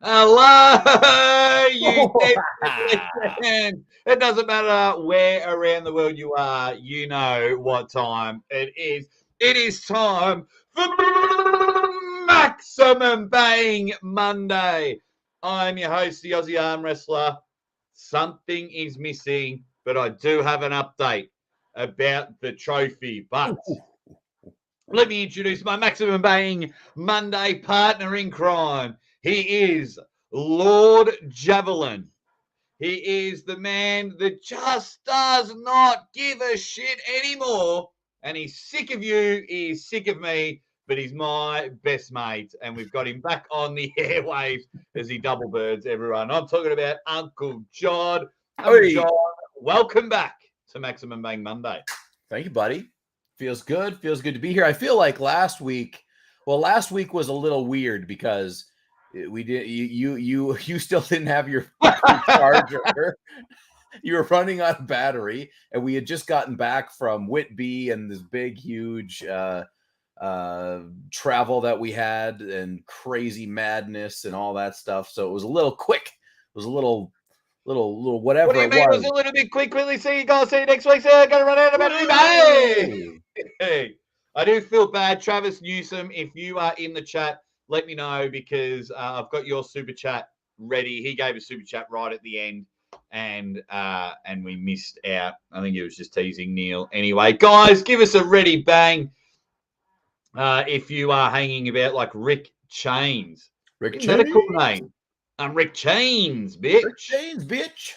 Hello, you can. It doesn't matter where around the world you are, you know what time it is. It is time for Maximum Bang Monday. I'm your host, the Aussie Arm Wrestler. Something is missing, but I do have an update about the trophy. But let me introduce my Maximum Bang Monday partner in crime. He is Lord Javelin. He is the man that just does not give a shit anymore. And he's sick of you. He's sick of me. But he's my best mate. And we've got him back on the airwaves as he double birds everyone. I'm talking about Uncle John. Uncle John, welcome back to Maximum Bang Monday. Thank you, buddy. Feels good. Feels good to be here. I feel like last week was a little weird because we did you still didn't have your charger. You were running out of battery, and we had just gotten back from Whitby and this big, huge travel that we had and crazy madness and all that stuff. So it was a little quick. It was a little whatever. What do you mean? It was a little bit quick. Quickly, see you guys. See you next week. So I'm gonna run out of battery. Hey, I do feel bad, Travis Newsom. If you are in the chat, let me know because I've got your super chat ready. He gave a super chat right at the end, and we missed out. I think it was just teasing Neil. Anyway, guys, give us a ready bang if you are hanging about like Rick Chains. Isn't that a cool name? I'm Rick Chains, bitch. Rick Chains, bitch.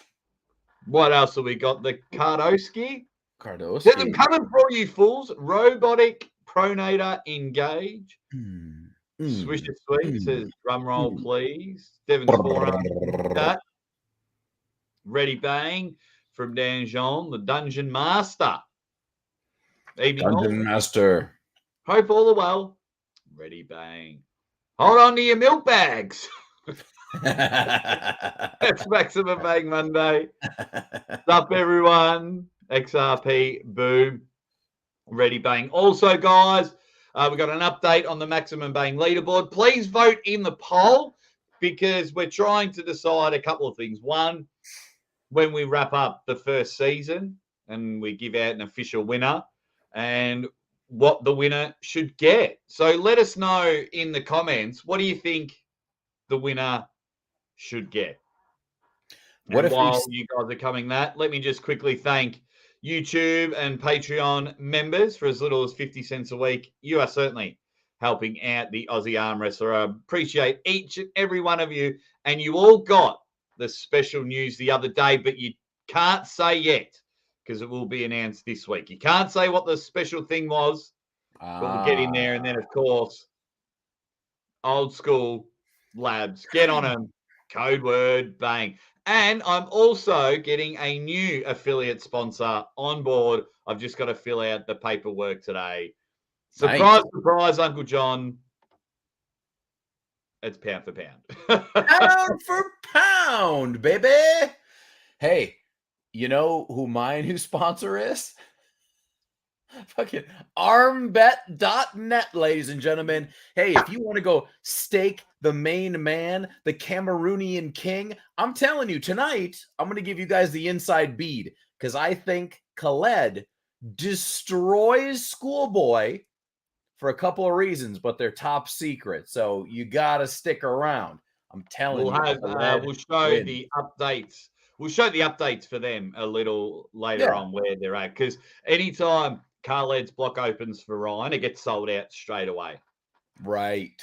What else have we got? The Kurdecha. There's them coming for you fools. Robotic pronator engage. Swish it sweet says drum roll, please. Devon's forearm. Ready bang from Dan Jean, the Dungeon Master. Dungeon Master. Hope all the well. Ready bang. Hold on to your milk bags. That's Maximum Bang Monday. What's up, everyone? XRP, boom. Ready bang. Also, guys, we've got an update on the Maximum Bang leaderboard. Please vote in the poll because we're trying to decide a couple of things. One, when we wrap up the first season and we give out an official winner and what the winner should get. So let us know in the comments, what do you think the winner should get? What and while you guys are coming that, let me just quickly thank YouTube and Patreon members for as little as 50 cents a week. You are certainly helping out the Aussie Arm Wrestler. I appreciate each and every one of you. And you all got the special news the other day, but you can't say yet because it will be announced this week. You can't say what the special thing was, but we'll get in there. And then, of course, old school labs, get on them. Code word, bang. And I'm also getting a new affiliate sponsor on board. I've just got to fill out the paperwork today. Surprise, nice. Surprise, Uncle John. It's pound for pound. Pound for pound, baby. Hey, you know who my new sponsor is? Fucking armbet.net, ladies and gentlemen. Hey, if you want to go stake the main man, the Cameroonian king, I'm telling you, tonight, I'm going to give you guys the inside bead because I think Khaled destroys Schoolboy for a couple of reasons, but they're top secret. So you got to stick around. I'm telling you. We'll show the updates. We'll show the updates for them a little later on where they're at because anytime Khaled's block opens for Ryan, it gets sold out straight away. Right.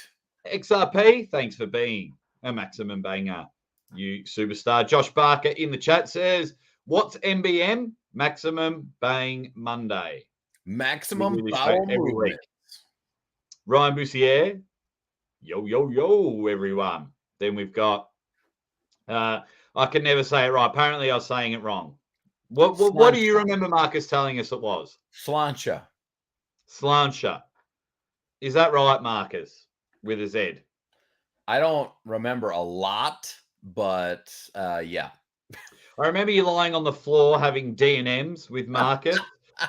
XRP, thanks for being a Maximum Banger, you superstar. Josh Barker in the chat says, what's MBM? Maximum Bang Monday. Maximum Bowel every week. Ryan Boussier, yo, everyone. Then we've got, I can never say it right. Apparently I was saying it wrong. What do you remember Marcus telling us it was? Slancha. Is that right, Marcus? With a Z? I don't remember a lot, But yeah. I remember you lying on the floor having D&Ms with Marcus.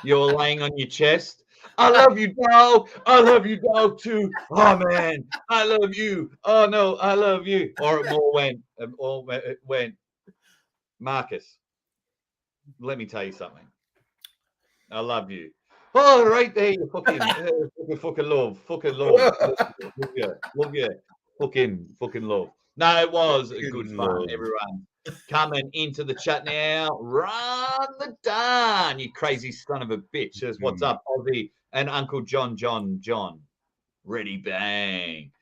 You're laying on your chest. I love you, dog. I love you, dog, too. Oh, man. I love you. Oh, no, I love you. Or it went, Marcus, let me tell you something. I love you. Oh, right there, you fucking love. Fucking love. Love you. Fucking love. No, it was good fun, everyone. Coming into the chat now. Run the darn, you crazy son of a bitch. Says, what's up, Aussie and Uncle John. Ready, bang.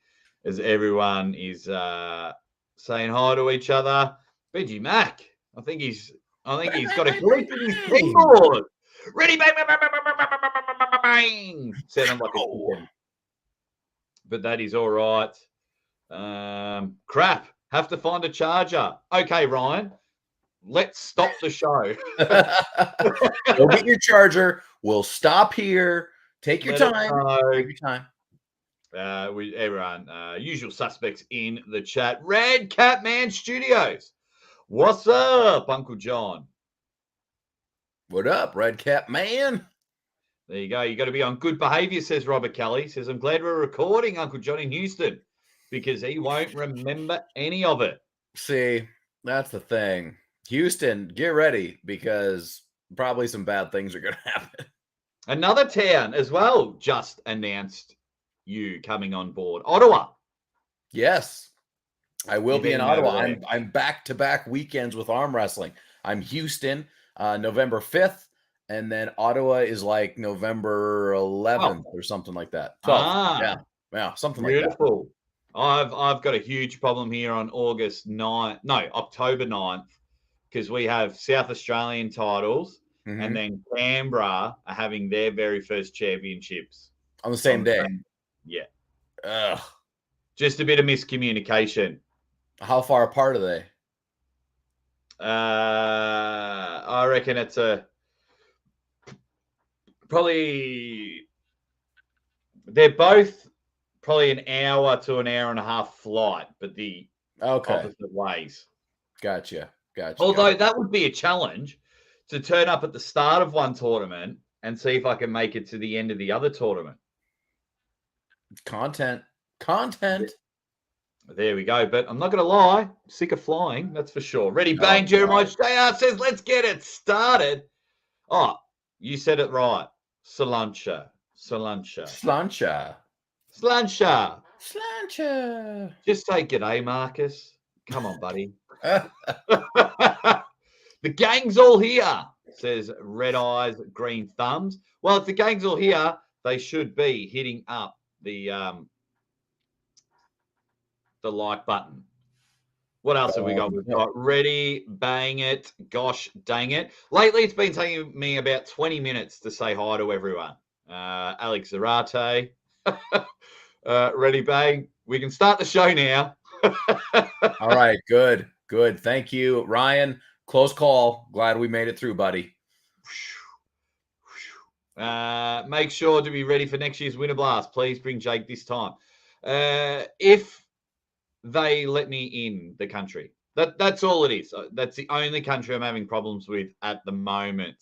As everyone is saying hi to each other. Benji Mac, I think he's got a glitch in his keyboard. Ready, bang, bang, bang, bang, bang, bang, bang, bang. Sounding like a chicken. But that is all right. Crap. Have to find a charger. Okay, Ryan. Let's stop the show. Go get your charger. We'll stop here. Take your time. Take your time. Everyone, usual suspects in the chat. Red Cat Man Studios. What's up, Uncle John? What up, Red Cat Man? There you go. You got to be on good behavior, says Robert Kelly. Says, I'm glad we're recording Uncle John in Houston because he won't remember any of it. See, that's the thing. Houston, get ready because probably some bad things are going to happen. Another town as well just announced you coming on board. Ottawa. Yes, I will be in Ottawa. I'm back-to-back weekends with arm wrestling. I'm Houston, November 5th. And then Ottawa is like November 11th or something like that. 12th. Yeah, something like that. Beautiful. I've got a huge problem here on October 9th, because we have South Australian titles, and then Canberra are having their very first championships on the same day. Yeah. Ugh. Just a bit of miscommunication. How far apart are they? I reckon it's they're both probably an hour to an hour and a half flight, but the opposite ways. Gotcha. Although that would be a challenge to turn up at the start of one tournament and see if I can make it to the end of the other tournament. Content. There we go. But I'm not going to lie, sick of flying, that's for sure. Ready, bang, Jeremiah JR says, let's get it started. Oh, you said it right. Slancha. Just say g'day, Marcus. Come on, buddy. The gang's all here, says Red Eyes, Green Thumbs. Well, if the gang's all here, they should be hitting up the like button. What else have we got? We've got ready, bang it, gosh dang it. Lately, it's been taking me about 20 minutes to say hi to everyone. Alex Zarate, ready, bang. We can start the show now. All right, good. Thank you, Ryan. Close call. Glad we made it through, buddy. Make sure to be ready for next year's Winter Blast. Please bring Jake this time. If they let me in the country. That's all it is. That's the only country I'm having problems with at the moment.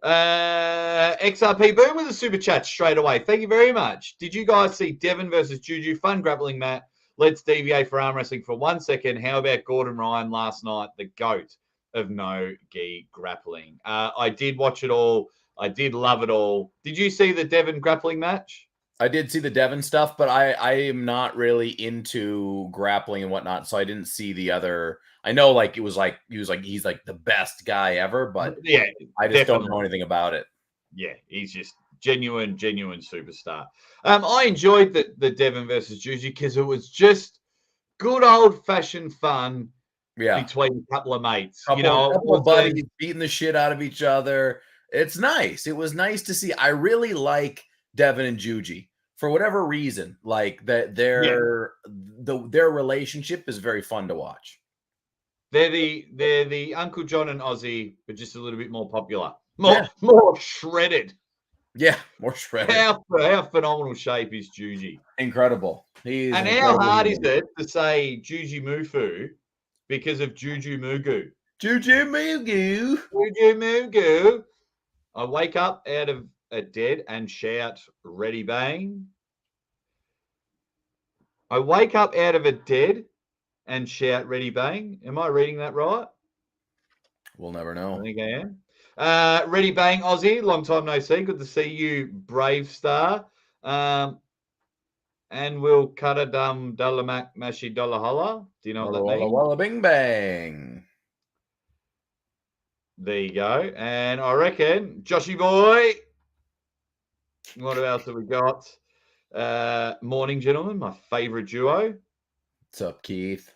XRP Boom with a super chat straight away. Thank you very much. Did you guys see Devon versus Juju? Fun grappling match. Let's deviate for arm wrestling for 1 second. How about Gordon Ryan last night, the GOAT of no-gi grappling? I did watch it all. I did love it all. Did you see the Devon grappling match? I did see the Devon stuff, but I am not really into grappling and whatnot, so I didn't see the other. I know, like he's like the best guy ever, but yeah, I just don't know anything about it. Yeah, he's just genuine superstar. I enjoyed the Devon versus Juju because it was just good old fashioned fun. Yeah, between a couple of mates, couple of buddies beating the shit out of each other. It's nice. It was nice to see. I really like Devon and Juju for whatever reason. Like that, their relationship is very fun to watch. They're the Uncle John and Aussie, but just a little bit more popular, more shredded. Yeah, more shredded. How phenomenal shape is Juju? Incredible. How hard is it to say Juju Mufu because of Juju Mugu. Juju Mugu. Juju Mugu. I wake up out of a dead and shout, ready bang. I wake up out of a dead and shout, ready bang. Am I reading that right? We'll never know. I think I am. Ready bang, Aussie. Long time no see. Good to see you, Brave Star. And we'll cut a Dullamac Mashi Dollar Holla. Do you know what that Walla means? walla bing bang. There you go. And I reckon, Joshy boy. What else have we got? Morning, gentlemen. My favorite duo. What's up, Keith?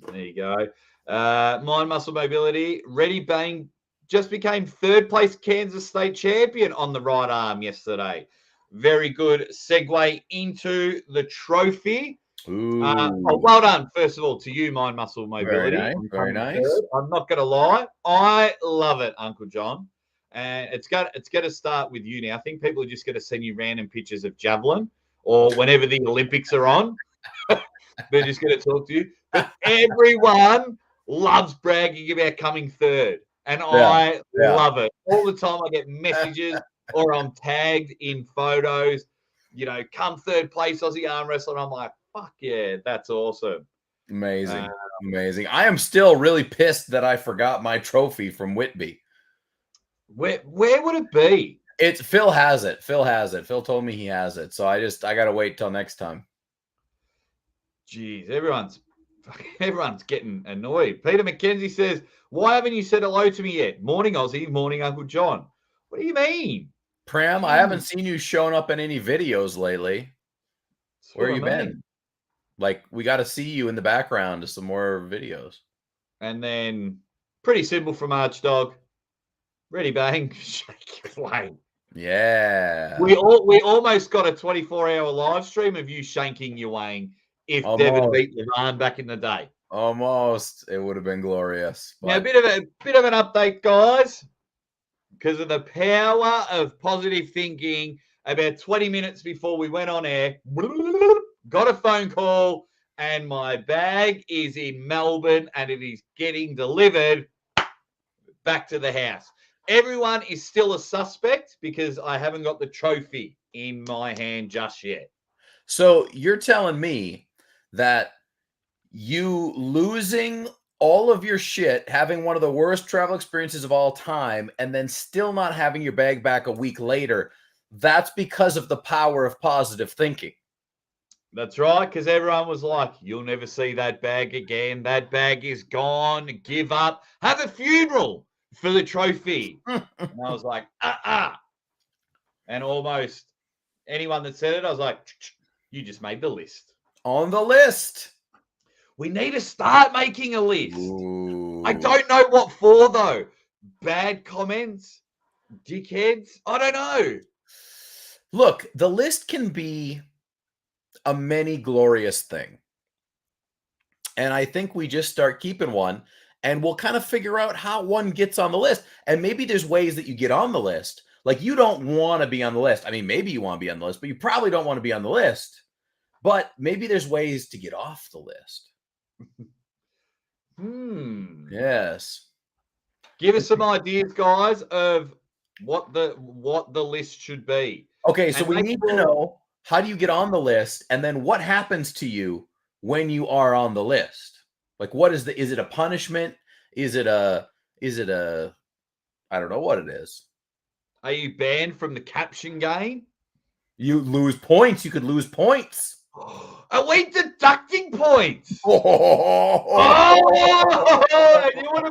There you go. Mind Muscle Mobility. Ready Bang just became third place Kansas State champion on the right arm yesterday. Very good segue into the trophy. Well done, first of all, to you, Mind Muscle Mobility. Very nice. I'm not going to lie. I love it, Uncle John. And it's got to start with you now. I think people are just going to send you random pictures of javelin or whenever the Olympics are on. They're just going to talk to you. But everyone loves bragging about coming third. And I love it. All the time I get messages or I'm tagged in photos, come third place, Aussie arm wrestler. I'm like, fuck yeah, that's awesome. Amazing. Amazing. I am still really pissed that I forgot my trophy from Whitby. Where would it be? Phil has it. Phil told me he has it. So I got to wait till next time. Jeez, everyone's getting annoyed. Peter McKenzie says, why haven't you said hello to me yet? Morning, Aussie. Morning, Uncle John. What do you mean? Pram, I haven't seen you showing up in any videos lately. Where you been? Like, we got to see you in the background to some more videos. And then, pretty simple from Archdog. Ready bang, shake your flame. Yeah. We almost got a 24-hour live stream of you shanking your Wayne if Devon beat Devon back in the day. Almost. It would have been glorious. But... Now, a bit of an update, guys. Because of the power of positive thinking, about 20 minutes before we went on air, got a phone call, and my bag is in Melbourne, and it is getting delivered back to the house. Everyone is still a suspect because I haven't got the trophy in my hand just yet. So you're telling me that you losing all of your shit, having one of the worst travel experiences of all time, and then still not having your bag back a week later, that's because of the power of positive thinking. That's right, because everyone was like, you'll never see that bag again. That bag is gone. Give up. Have a funeral for the trophy. And I was like, And almost anyone that said it, I was like, you just made the list. On the list. We need to start making a list. Ooh. I don't know what for, though. Bad comments? Dickheads? I don't know. Look, the list can be a many glorious thing. And I think we just start keeping one, and we'll kind of figure out how one gets on the list. And maybe there's ways that you get on the list. Like, you don't want to be on the list. I mean, maybe you want to be on the list, but you probably don't want to be on the list. But maybe there's ways to get off the list. Yes. Give us some ideas, guys, of what the list should be. Okay, so we need to know, how do you get on the list, and then what happens to you when you are on the list? Like, what is it a punishment? Is it a I don't know what it is. Are you banned from the caption game? You lose points. You could lose points. Are we deducting points? You wouldn't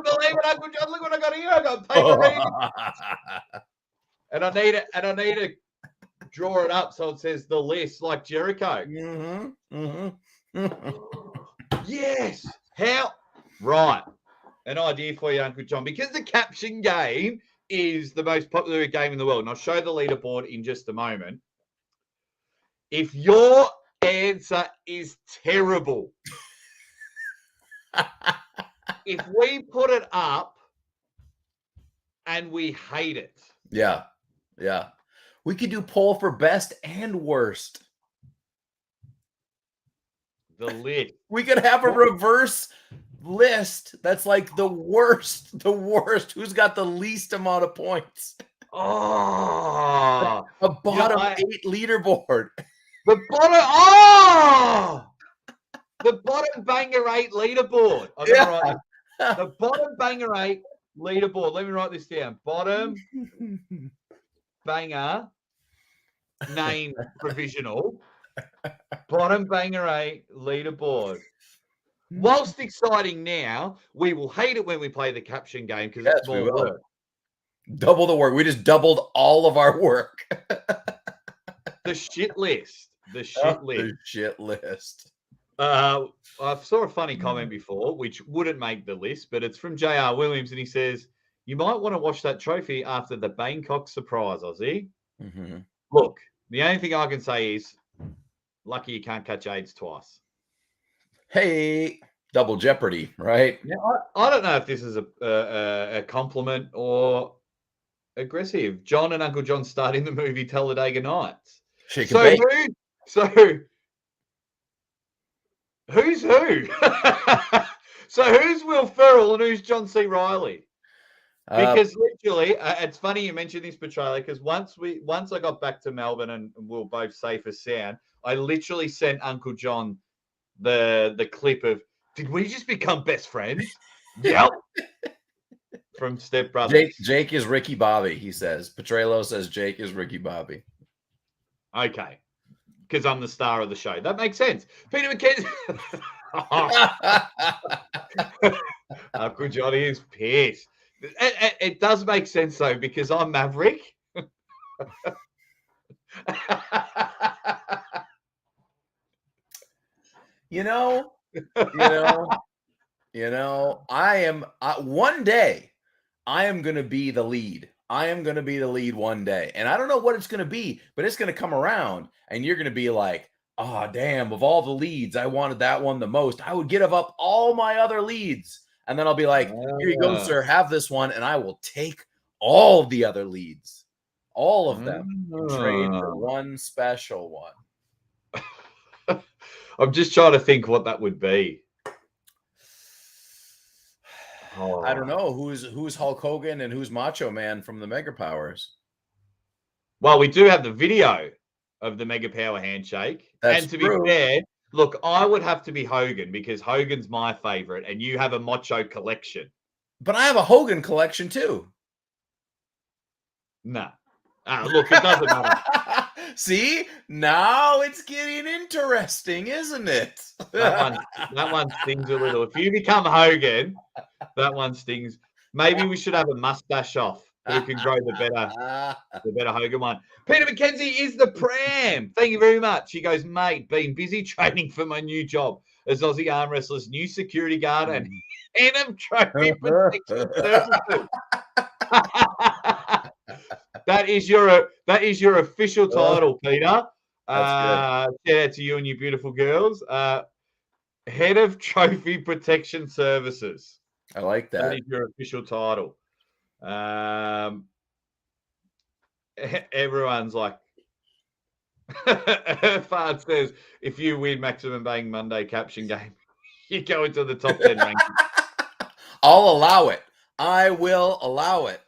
believe it, Uncle John. Look what I got here. I got paper reading. And I need to draw it up so it says the list, like Jericho. Yes. How? Right. An idea for you, Uncle John. Because the caption game is the most popular game in the world, and I'll show the leaderboard in just a moment. If your answer is terrible, if we put it up and we hate it. Yeah. We could do poll for best and worst. The list. We could have a reverse list that's like the worst. The worst. Who's got the least amount of points? Oh, A bottom 8 leaderboard. The bottom. The bottom banger 8 leaderboard. I'm gonna write this. The bottom banger 8 leaderboard. Let me write this down. Bottom banger name provisional. Bottom banger 8 leaderboard. Whilst exciting now, we will hate it when we play the caption game because it's more work. Double the work. We just doubled all of our work. The shit list. The shit list. The shit list. I saw a funny comment before, which wouldn't make the list, but it's from J.R. Williams, and he says, you might want to watch that trophy after the Bangkok surprise, Aussie. Mm-hmm. Look, the only thing I can say is, lucky you can't catch AIDS twice. Hey, double jeopardy, right? Now, I don't know if this is a compliment or aggressive. John and Uncle John starting the movie Talladega Nights. Who's who? So who's Will Ferrell and who's John C. Reilly? Because literally, it's funny you mentioned this, Petrella, because once I got back to Melbourne and we were both safe as sound, I literally sent Uncle John the clip of, did we just become best friends? Yep. From Step Brothers. Jake is Ricky Bobby, he says. Petrello says Jake is Ricky Bobby. Okay. Because I'm the star of the show. That makes sense. Peter McKenzie. Uncle Johnny is pissed. It does make sense, though, because I'm Maverick. You know, I am one day I am going to be the lead. I am going to be the lead one day. And I don't know what it's going to be, but it's going to come around and you're going to be like, oh, damn, of all the leads, I wanted that one the most. I would give up all my other leads. And then I'll be like, here you go, sir, have this one. And I will take all the other leads, all of them, and trade for one special one. I'm just trying to think what that would be. I don't know who's Hulk Hogan and who's Macho Man from the Mega Powers. Well, we do have the video of the Mega Power handshake. That's and to true. be fair, look, I would have to be Hogan because Hogan's my favorite, and you have a Macho collection. But I have a Hogan collection too. No. Look, it doesn't matter. See, now it's getting interesting, isn't it? that one stings a little. If you become Hogan, that one stings. Maybe we should have a mustache off. Who can grow the better Hogan one? Peter McKenzie is the pram. Thank you very much. He goes, mate, been busy training for my new job as Aussie Arm Wrestler's new security guard and head of trophy protection services. That is your official title, Peter. Shout out to you and your beautiful girls. Head of Trophy Protection Services. I like that. That is your official title. Everyone's like, Fard says, if you win Maximum Bang Monday caption game, you go into the top 10 ranking. I'll allow it. I will allow it.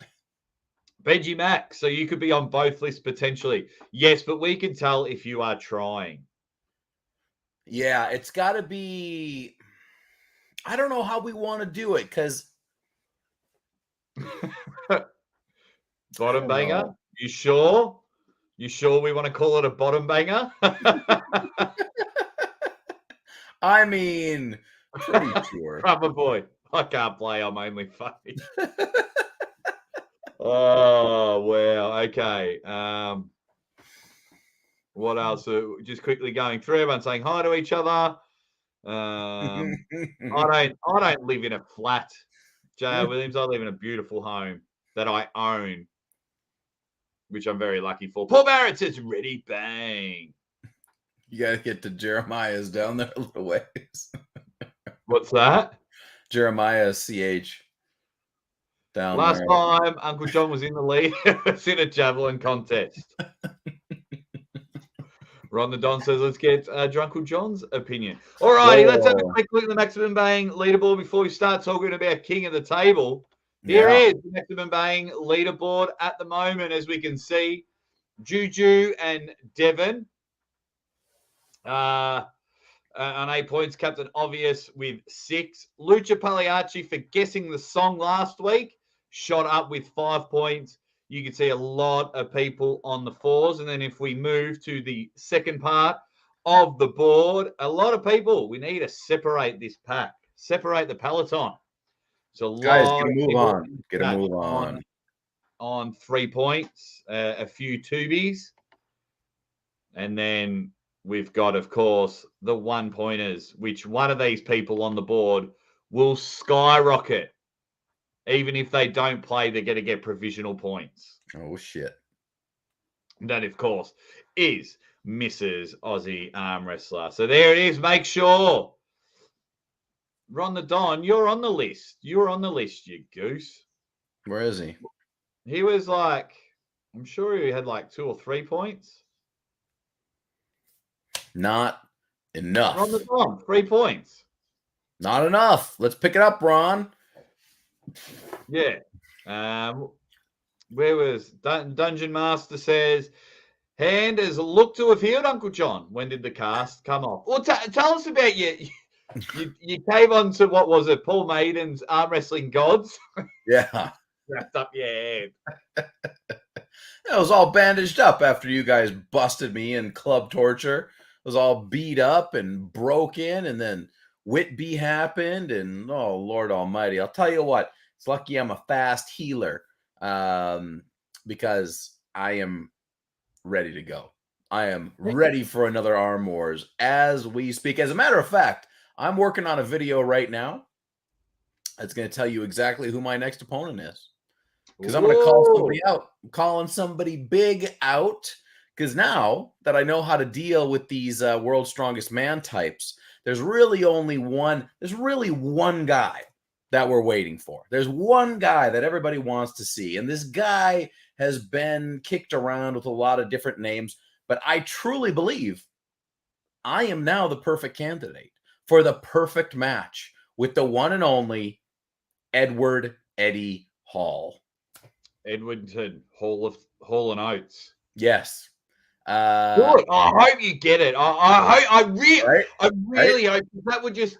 Benji Max, so you could be on both lists potentially. Yes, but we can tell if you are trying. Yeah, it's got to be. I don't know how we want to do it because. Bottom banger? Know. You sure? You sure we want to call it a bottom banger? I mean, pretty sure. Rubber boy. I can't play. I'm only funny. Oh, wow. Okay. What else? Just quickly going through. Everyone saying hi to each other. I don't live in a flat. J.R. Williams, I live in a beautiful home that I own, which I'm very lucky for. Paul Barrett says, ready, bang. You got to get to Jeremiah's down there a little ways. What's that? Jeremiah CH. Down Last there. time Uncle John was in the lead, it's in a javelin contest. Ron the Don says, let's get Drunkle John's opinion. All righty, let's have a quick look at the maximum baying leaderboard before we start talking about king of the table. Here is the maximum baying leaderboard at the moment, as we can see. Juju and Devon on 8 points. Captain Obvious with 6. Lucha Pagliacci, for guessing the song last week, shot up with 5 points. You can see a lot of people on the 4s. And then if we move to the second part of the board, a lot of people. We need to separate this pack, separate the peloton. So, guys, get a move on. Get a move on 3 points, a few tubies. And then we've got, of course, the 1-pointers, which one of these people on the board will skyrocket. Even if they don't play, they're going to get provisional points. Oh, shit. And that, of course, is Mrs. Aussie Arm Wrestler. So there it is. Make sure. Ron the Don, you're on the list. You're on the list, you goose. Where is he? He was like, I'm sure he had like 2 or 3 points. Not enough. Ron the Don, 3 points. Not enough. Let's pick it up, Ron. Yeah. Where was Dungeon Master says, hand has looked to have healed, Uncle John. When did the cast come off? Well, tell us about you came on to, what was it, Paul Maiden's Arm Wrestling Gods? Yeah. Wrapped up your head. I was all bandaged up after you guys busted me in club torture. I was all beat up and broken, and then Whitby happened, and oh, Lord Almighty. I'll tell you what, it's lucky I'm a fast healer because I am ready to go. I am ready for another Arm Wars as we speak. As a matter of fact, I'm working on a video right now that's going to tell you exactly who my next opponent is. Because I'm going to call somebody out. I'm calling somebody big out. Because now that I know how to deal with these World's Strongest Man types, there's really only one. There's really one guy that we're waiting for. There's one guy that everybody wants to see. And this guy has been kicked around with a lot of different names. But I truly believe I am now the perfect candidate for the perfect match with the one and only Edward Eddie Hall. Edwardton, Hall and Oates. Yes. Good. I hope you get it. I really hope that would just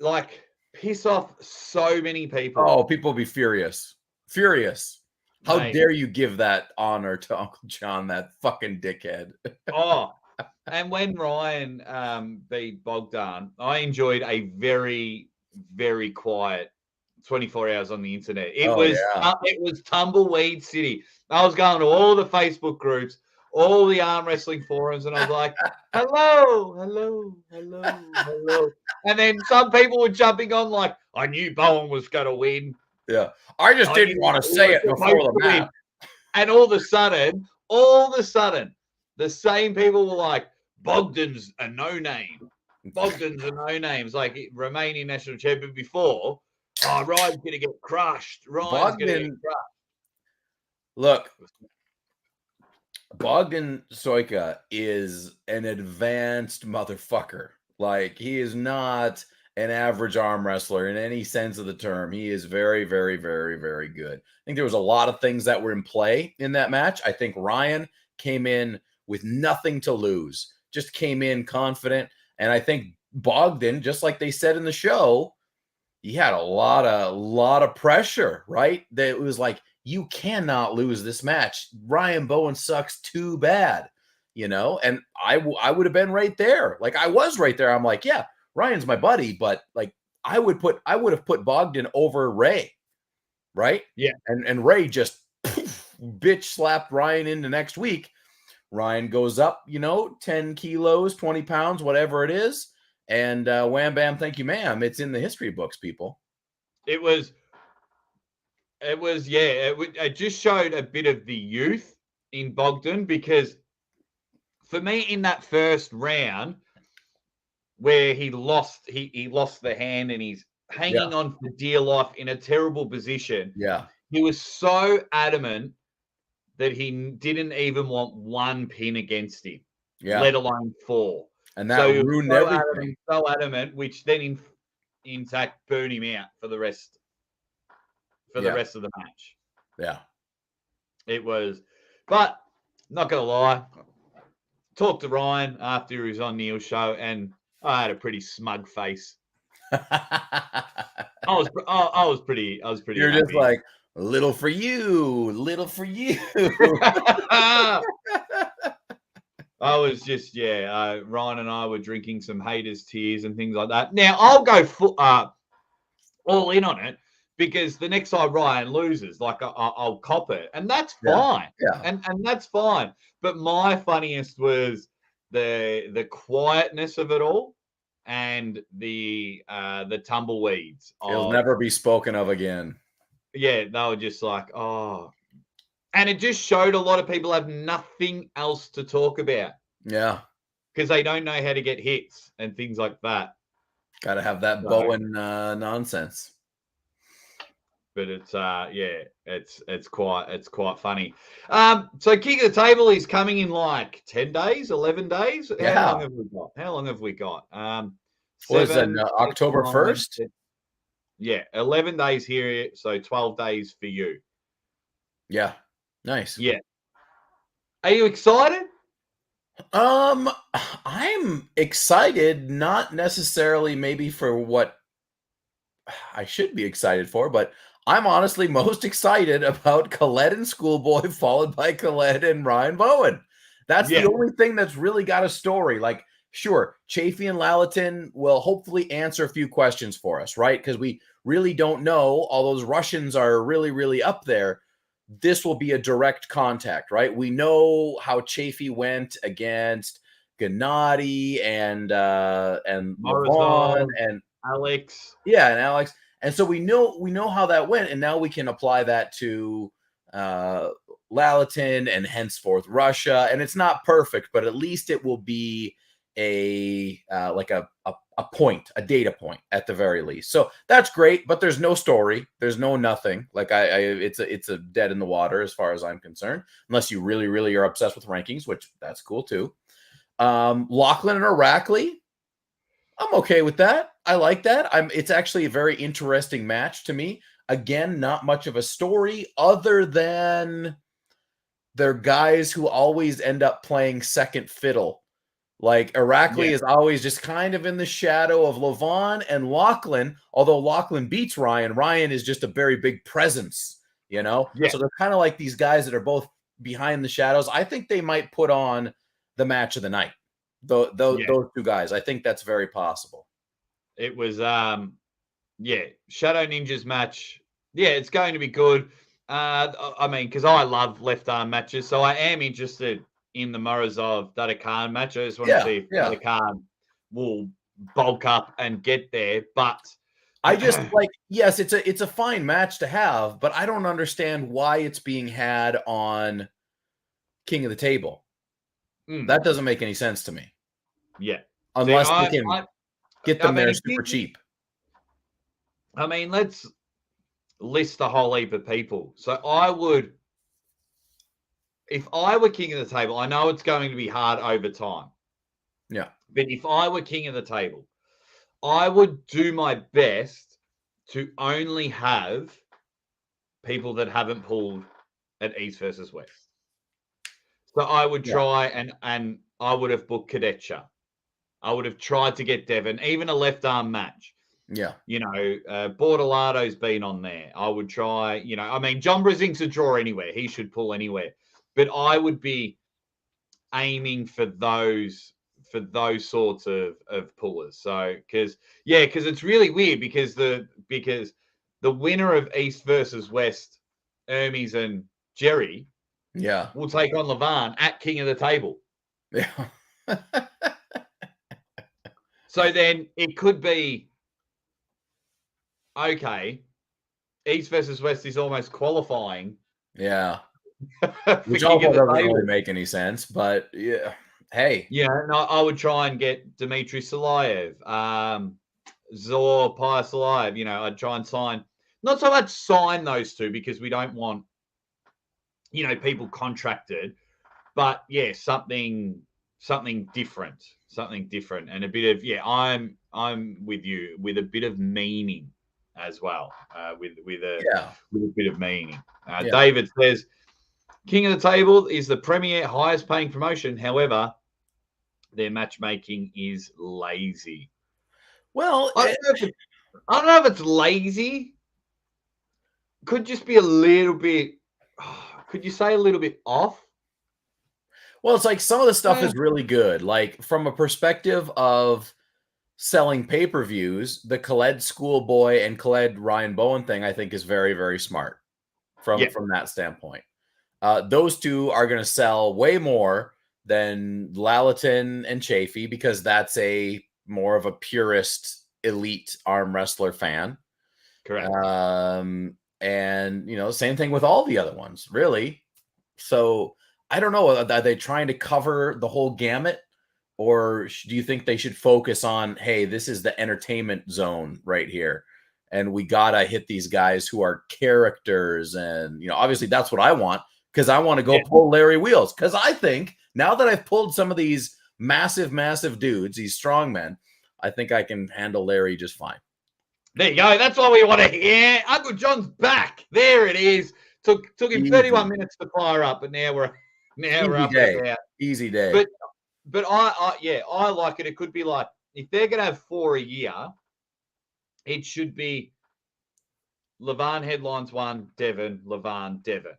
like piss off so many people. Oh, people will be furious. Furious. How dare you give that honor to Uncle John, that fucking dickhead. Oh, and when Ryan beat Bogdan, I enjoyed a very, very quiet 24 hours on the internet. It was Tumbleweed City. I was going to all the Facebook groups, all the arm wrestling forums, and I was like, hello. And then some people were jumping on like, I knew Bowen was going to win. Yeah. I just didn't want to say it before the match. And all of a sudden, the same people were like, Bogdan's a no-name. Bogdan's a no-name. It's like Romanian national champion before. Oh, Ryan's going to get crushed. Look, Bogdan Soika is an advanced motherfucker. Like, he is not an average arm wrestler in any sense of the term. He is very, very, very, very good. I think there was a lot of things that were in play in that match. I think Ryan came in with nothing to lose, just came in confident. And I think Bogdan, just like they said in the show, he had a lot of pressure, right? That it was like, you cannot lose this match. Ryan Bowen sucks too bad, you know? And I would have been right there. Like, I was right there. I'm like, yeah, Ryan's my buddy, but like I would have put Bogdan over Ray, right? Yeah. And Ray just bitch slapped Ryan into next week. Ryan goes up, 10 kilos, 20 pounds, whatever it is. And wham, bam, thank you, ma'am. It's in the history books, people. It just showed a bit of the youth in Bogdan, because for me in that first round where he lost the hand and he's hanging on for dear life in a terrible position. Yeah. He was so adamant that he didn't even want one pin against him, let alone 4. And that so he was ruined so everything. adamant, which then in fact burned him out for the rest of the match. Yeah. It was, but not gonna lie, talked to Ryan after he was on Neil's show, and I had a pretty smug face. I was pretty You're happy. just like, little for you, little for you. I was just, Ryan and I were drinking some haters' tears and things like that. Now, I'll go all in on it, because the next time Ryan loses, like, I'll cop it. And that's fine. Yeah. And that's fine. But my funniest was the quietness of it all, and the tumbleweeds. It'll never be spoken of again. Yeah, they were just like, oh. And it just showed a lot of people have nothing else to talk about. Yeah. Because they don't know how to get hits and things like that. Got to have that Bowen nonsense. But it's it's quite funny. So King of the Table is coming in like 10 days, 11 days. How long have we got? Was it October 1st? Yeah, 11 days here, so 12 days for you. Yeah. Nice. Yeah. Are you excited? I'm excited, not necessarily maybe for what I should be excited for, but I'm honestly most excited about Khaled and Schoolboy, followed by Khaled and Ryan Bowen. That's the only thing that's really got a story. Like, sure, Chafee and Lalatin will hopefully answer a few questions for us, right? Because we really don't know. All those Russians are really, really up there. This will be a direct contact, right? We know how Chafee went against Gennady and Devon and Alex. Yeah, and Alex. And so we know how that went, and now we can apply that to Lalatin and henceforth Russia. And it's not perfect, but at least it will be a point, a data point at the very least. So that's great, but there's no story, there's no nothing. Like it's a dead in the water as far as I'm concerned, unless you really, really are obsessed with rankings, which that's cool too. Lachlan and Irakli, I'm okay with that. I like that. It's actually a very interesting match to me. Again, not much of a story other than they're guys who always end up playing second fiddle. Like Irakli is always just kind of in the shadow of Levon, and Lachlan, although Lachlan beats Ryan, Ryan is just a very big presence, you know? Yeah. So they're kind of like these guys that are both behind the shadows. I think they might put on the match of the night. Those two guys. I think that's very possible. It was Shadow Ninja's match. Yeah, it's going to be good. I mean, because I love left arm matches, so I am interested in the Morozov Dadakan match. I just want to see if Dadakan will bulk up and get there. But I just yes, it's a fine match to have, but I don't understand why it's being had on King of the Table. That doesn't make any sense to me. Yeah. Unless they can get them there super cheap. I mean, let's list a whole heap of people. So I would, if I were King of the Table, I know it's going to be hard over time. Yeah. But if I were King of the Table, I would do my best to only have people that haven't pulled at East versus West. So I would try and I would have booked Kurdecha. I would have tried to get Devon, even a left arm match. Yeah. You know, Bordolado's been on there. I would try, you know, I mean, John Brisink's a draw anywhere. He should pull anywhere. But I would be aiming for those sorts of pullers. So because it's really weird because the winner of East versus West, Hermes and Jerry, will take on Levan at King of the Table. Yeah. So then it could be, okay, East versus West is almost qualifying. Yeah. Which also doesn't really make any sense, but yeah. Hey. Yeah, no, I would try and get Dmitry Salayev, Zor Pyasalayev. You know, I'd try and sign, not so much sign those two because we don't want people contracted, but yeah, something different, and a bit of I'm with you with a bit of meaning as well, with a bit of meaning. David says, King of the Table is the premier highest paying promotion. However, their matchmaking is lazy. Well, I don't know if it's lazy. Could just be a little bit. Could you say a little bit off? Well, it's like some of the stuff is really good. Like from a perspective of selling pay-per-views, the Khaled Schoolboy and Khaled Ryan Bowen thing, I think, is very, very smart from that standpoint. Those two are going to sell way more than Lalatin and Chafee because that's a more of a purist elite arm wrestler fan. Correct. And same thing with all the other ones, really. So I don't know. Are they trying to cover the whole gamut? Or do you think they should focus on, hey, this is the entertainment zone right here, and we got to hit these guys who are characters? And, obviously that's what I want, because I want to go pull Larry Wheels. Because I think now that I've pulled some of these massive, massive dudes, these strong men, I think I can handle Larry just fine. There you go. That's what we want to hear. Uncle John's back. There it is. Took him 31 minutes to fire up, but now we're up and about. Easy day. But I like it. It could be like, if they're going to have 4 a year, it should be Levan headlines 1, Devon, Levan, Devon.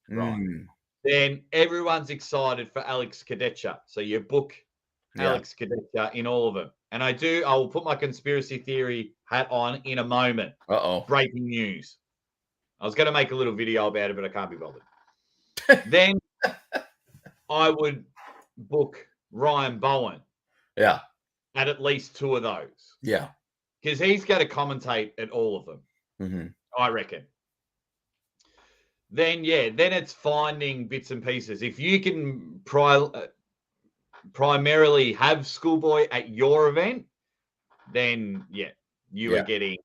Right. Then everyone's excited for Alex Kurdecha. So you book Alex Kurdecha in all of them. And I will put my conspiracy theory hat on in a moment. Breaking news. I was going to make a little video about it, but I can't be bothered. Then I would book Ryan Bowen. At least 2 of those. Because he's going to commentate at all of them. I reckon. Then it's finding bits and pieces. If you can primarily have Schoolboy at your event, then you are getting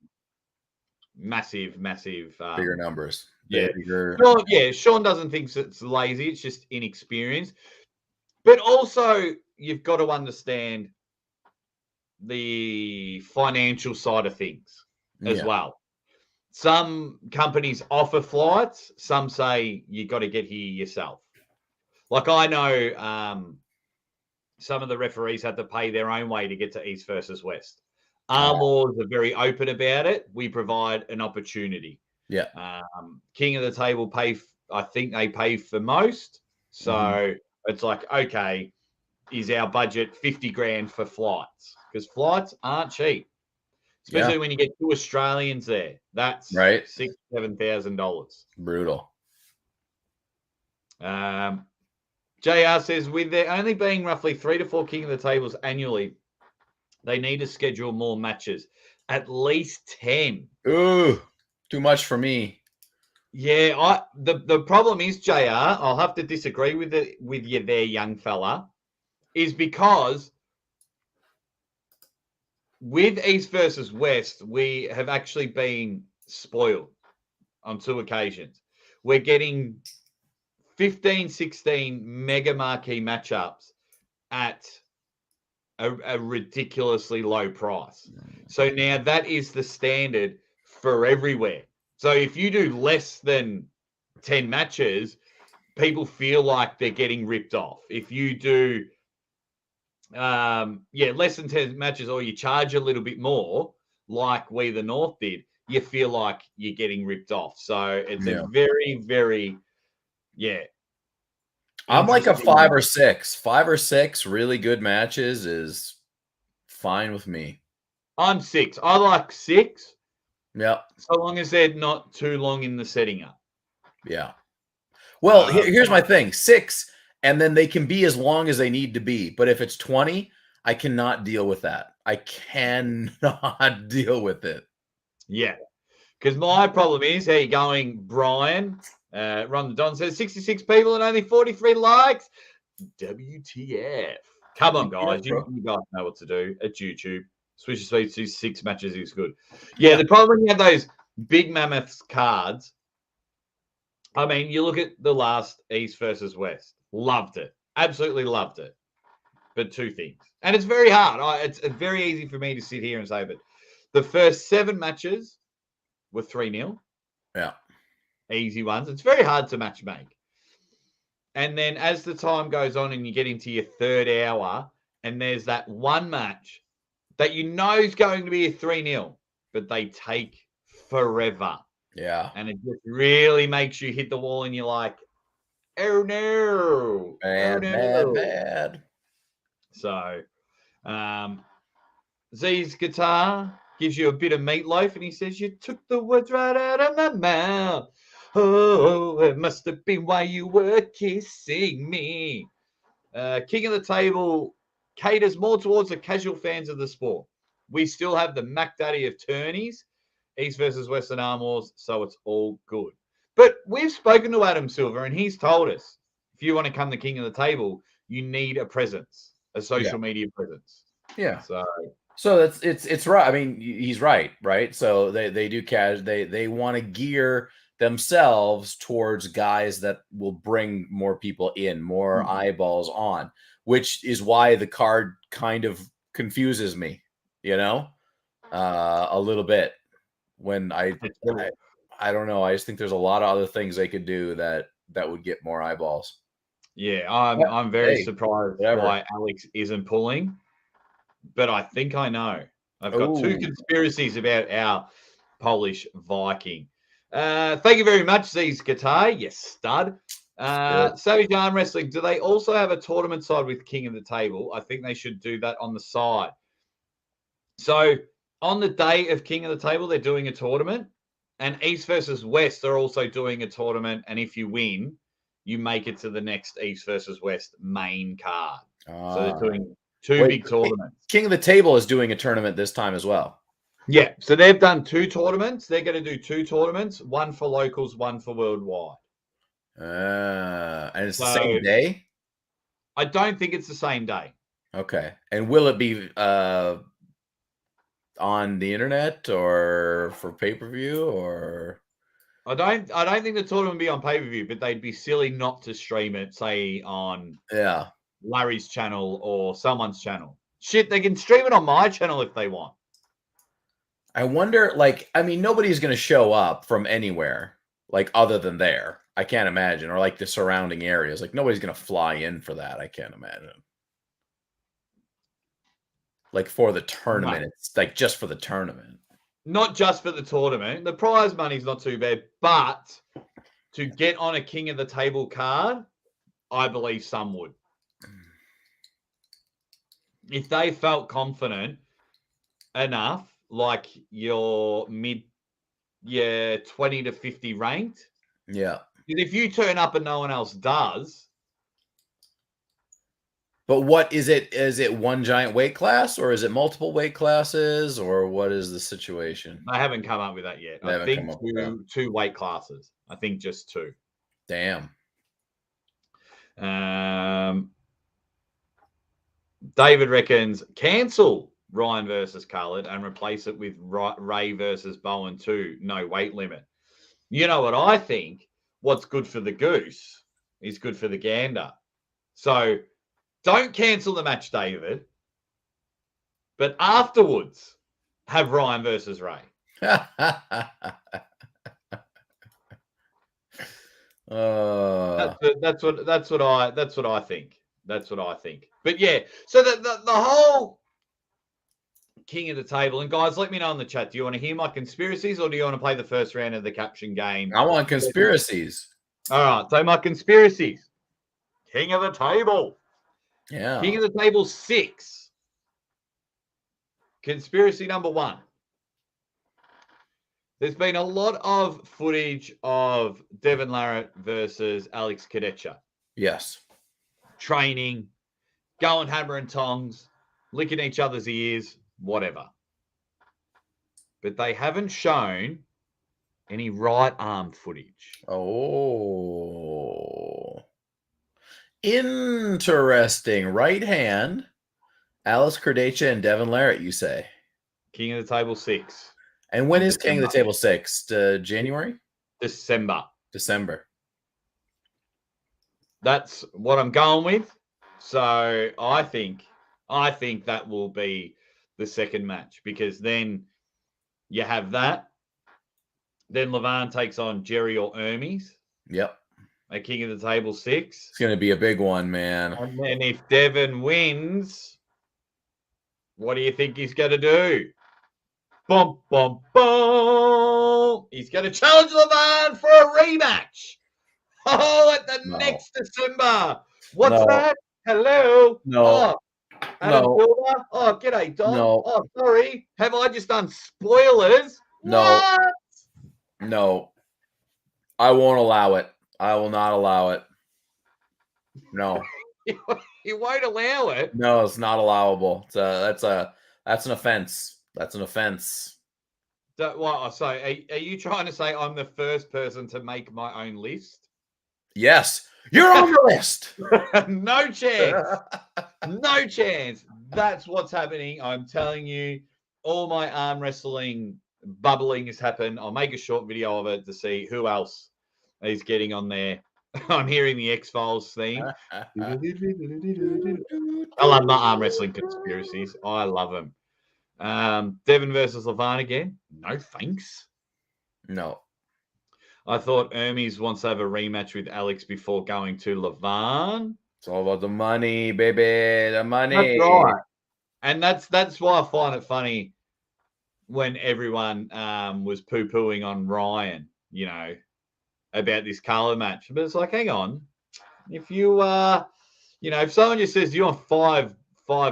massive bigger numbers. Sean doesn't think it's lazy, it's just inexperienced. But also, you've got to understand the financial side of things as well. Some companies offer flights. Some say you got to get here yourself. Like I know some of the referees had to pay their own way to get to East versus West. ArmWrestler are very open about it. We provide an opportunity. King of the Table I think they pay for most. So it's like, okay, is our budget 50 grand for flights? Because flights aren't cheap. Especially when you get 2 Australians there. That's $6,000-$7,000. Brutal. JR says, with there only being roughly 3 to 4 King of the Tables annually, they need to schedule more matches. At least 10. Ooh, too much for me. Yeah, the problem is, JR, I'll have to disagree with you there, young fella, is because with East versus West, we have actually been spoiled on 2 occasions. We're getting 15, 16 mega marquee matchups at a ridiculously low price. So now that is the standard for everywhere. So if you do less than 10 matches, people feel like they're getting ripped off. If you do less than 10 matches, or you charge a little bit more, like we the North did, you feel like you're getting ripped off. So it's a very, very, I'm like a 5 or 6. 5 or 6 really good matches is fine with me. I'm 6. I like 6. Yeah. So long as they're not too long in the setting up. Yeah. Well, here's my thing. 6, and then they can be as long as they need to be. But if it's 20, I cannot deal with that. I cannot deal with it. Yeah. Because my problem is, how you going, Brian? Ron Don says 66 people and only 43 likes. WTF. Come on, guys. You guys know what to do at YouTube. Swish Speeds do 6 matches is good. Yeah, the problem when you have those big mammoths cards, I mean, you look at the last East versus West. Loved it. Absolutely loved it. But two things. And it's very hard. It's very easy for me to sit here and say, but the first 7 matches were 3-0. Yeah. Easy ones. It's very hard to match make. And then as the time goes on and you get into your third hour, and there's that one match that you know is going to be a 3-0, but they take forever. Yeah. And it just really makes you hit the wall and you're like, oh no. Bad, oh no. bad. So Z's guitar gives you a bit of meatloaf and he says, you took the words right out of my mouth. Oh, it must have been why you were kissing me. King of the Table caters more towards the casual fans of the sport. We still have the Mac Daddy of tourneys, East versus Western Arm Wars, so it's all good. But we've spoken to Adam Silver, and he's told us, if you want to come to King of the Table, you need a presence, a social media presence. Yeah. So it's right. I mean, he's right. So they do they want to gear themselves towards guys that will bring more people in, more eyeballs on, which is why the card kind of confuses me, a little bit. When I don't know. I just think there's a lot of other things they could do that would get more eyeballs. Yeah, I'm very surprised why Alex isn't pulling, but I think I know. I've got 2 conspiracies about our Polish Viking. Thank you very much, Z's Guitar. Yes, stud. Savage Arm Wrestling. Do they also have a tournament side with King of the Table? I think they should do that on the side. So on the day of King of the Table, they're doing a tournament, and East versus West are also doing a tournament. And if you win, you make it to the next East versus West main card. So they're doing 2 big tournaments. King of the Table is doing a tournament this time as well. Yeah, so they've done 2 tournaments. They're going to do 2 tournaments, one for locals, one for worldwide. And it's the same day? I don't think it's the same day. Okay. And will it be on the internet or for pay-per-view or? I don't think the tournament will be on pay-per-view, but they'd be silly not to stream it, say on Larry's channel or someone's channel. Shit, they can stream it on my channel if they want. I wonder, nobody's going to show up from anywhere, other than there. I can't imagine. Or, the surrounding areas. Nobody's going to fly in for that. I can't imagine. For the tournament. No. It's, just for the tournament. Not just for the tournament. The prize money's not too bad. But to get on a King of the Table card, I believe some would. If they felt confident enough, your 20 to 50 ranked. Yeah. If you turn up and no one else does. But what is it? Is it one giant weight class or is it multiple weight classes or what is the situation? I haven't come up with that yet. I think 2 weight classes. I think just 2. Damn. David reckons cancel Ryan versus Khaled and replace it with Ray versus Bowen 2. No weight limit. You know what I think? What's good for the goose is good for the gander. So don't cancel the match, David. But afterwards, have Ryan versus Ray. That's what I think. That's what I think. But yeah, so the whole King of the Table, and guys, let me know in the chat. Do you want to hear my conspiracies or do you want to play the first round of the Caption game? I want conspiracies. All right, so my conspiracies. King of the Table. Yeah. King of the Table 6. Conspiracy number 1. There's been a lot of footage of Devon Larratt versus Alex Kurdecha. Yes. Training, going hammer and tongs, licking each other's ears, whatever. But they haven't shown any right arm footage. Oh. Interesting. Right hand. Alex Kurdecha and Devon Larratt, you say? King of the Table 6. And when is King of the Table 6? January? December. That's what I'm going with. So I think that will be the second match, because then you have that. Then Levan takes on Jerry or Hermes. Yep. A King of the Table 6. It's going to be a big one, man. And then if Devon wins, what do you think he's going to do? Bum, bum, bum. He's going to challenge Levan for a rematch. Oh, at the next December. What's that? Hello. No. Oh, Adam Silver. Oh, g'day, Dom. No. Oh, sorry. Have I just done spoilers? No. What? No. I won't allow it. I will not allow it. No. You won't allow it? No, it's not allowable. That's an offense. That's an offense. So, are you trying to say I'm the first person to make my own list? Yes. You're on the list. No chance. No chance. That's what's happening. I'm telling you, all my arm wrestling bubbling has happened. I'll make a short video of it to see who else is getting on there. I'm hearing the X-Files theme. I love my arm wrestling conspiracies. I love them. Devon versus Levan again. No thanks. No. I thought Hermes wants to have a rematch with Alex before going to Levan. It's all about the money, baby. The money. That's right. And that's why I find it funny when everyone was poo-pooing on Ryan, about this Carlo match. But it's like, hang on. If you if someone just says you want five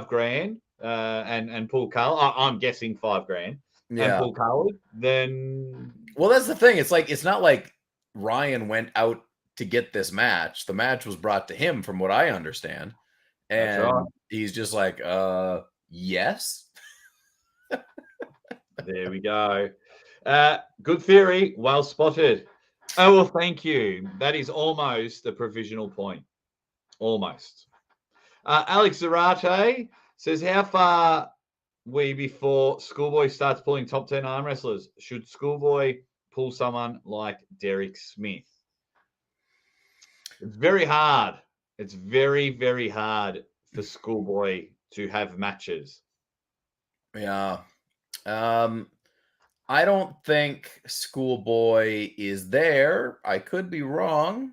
grand and pull Carlo, I'm guessing $5,000 and pull Carlo, then well, that's the thing. It's like, it's not like Ryan went out to get this match. The match was brought to him, from what I understand. And he's just like, yes. There we go. Good theory. Well spotted. Oh, well, thank you. That is almost a provisional point. Almost. Alex Zarate says, how far we before Schoolboy starts pulling top 10 arm wrestlers? Should Schoolboy pull someone like Derek Smith? It's very hard. It's very, very hard for Schoolboy to have matches. Yeah. I don't think Schoolboy is there. I could be wrong.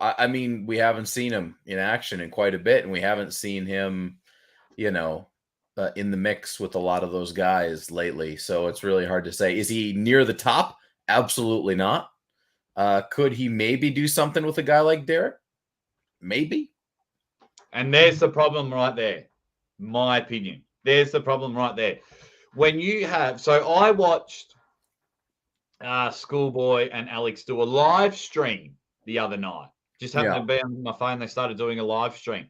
I mean, we haven't seen him in action in quite a bit, and we haven't seen him, in the mix with a lot of those guys lately. So it's really hard to say. Is he near the top? Absolutely not. Could he maybe do something with a guy like Derek? Maybe. And there's the problem right there. My opinion. There's the problem right there. When you have, so I watched Schoolboy and Alex do a live stream the other night. Just happened to be on my phone. They started doing a live stream.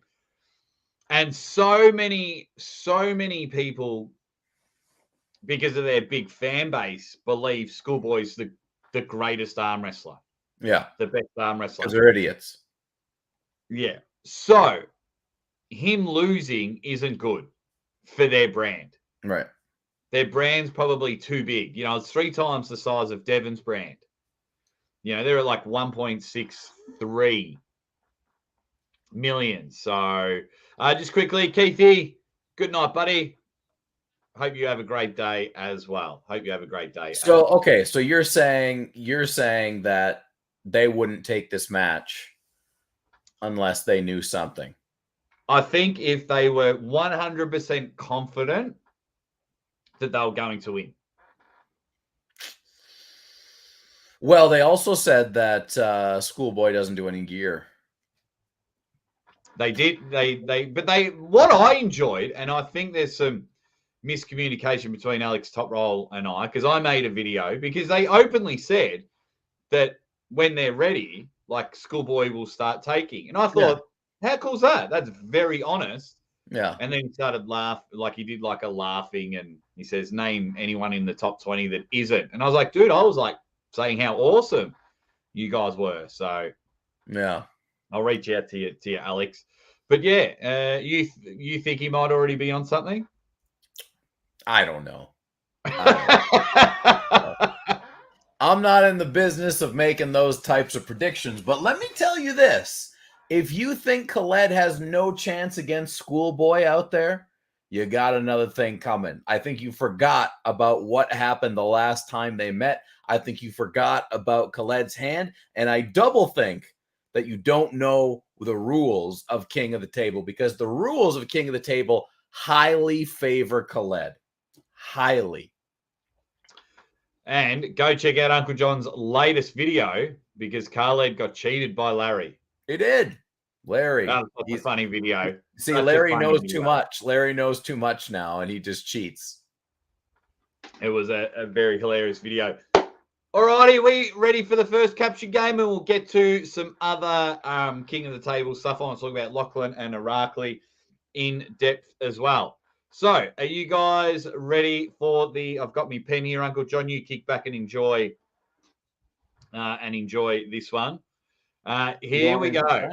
And so many people, because of their big fan base, believe Schoolboy's the greatest arm wrestler. Yeah. The best arm wrestler. Because they're idiots. Yeah. So him losing isn't good for their brand. Right. Their brand's probably too big. It's 3 times the size of Devon's brand. They're at like 1.63 million. So just quickly, Keithy, good night, buddy. Hope you have a great day as well. So, okay. So you're saying that they wouldn't take this match unless they knew something. I think if they were 100% confident that they were going to win. Well, they also said that Schoolboy doesn't do any gear. They did. What I enjoyed, and I think there's some miscommunication between Alex Toproll and I, because I made a video, because they openly said that when they're ready, like, Schoolboy will start taking. And I thought, how cool is that? That's very honest. Yeah. And then he started he did like a laughing, and he says, name anyone in the top 20 that isn't. And I was like, dude, I was like saying how awesome you guys were. So yeah, I'll reach out to you, Alex. But yeah, you think he might already be on something? I don't know. I'm not in the business of making those types of predictions, but let me tell you this. If you think Khaled has no chance against Schoolboy out there, you got another thing coming. I think you forgot about what happened the last time they met. I think you forgot about Khaled's hand, and I double think that you don't know the rules of King of the Table, because the rules of King of the Table highly favor Khaled. Highly. And go check out Uncle John's latest video because Khaled got cheated by Larry. He did. Larry. That was a funny video. See, Such a Larry funny knows video. too much. Larry knows too much now, and he just cheats. It was a very hilarious video. Alrighty, we ready for the first Caption game, and we'll get to some other King of the Table stuff. I want to talk about Lachlan and Irakli in depth as well. So, are you guys ready for the? I've got my pen here, Uncle John. You kick back and enjoy this one. Here we go.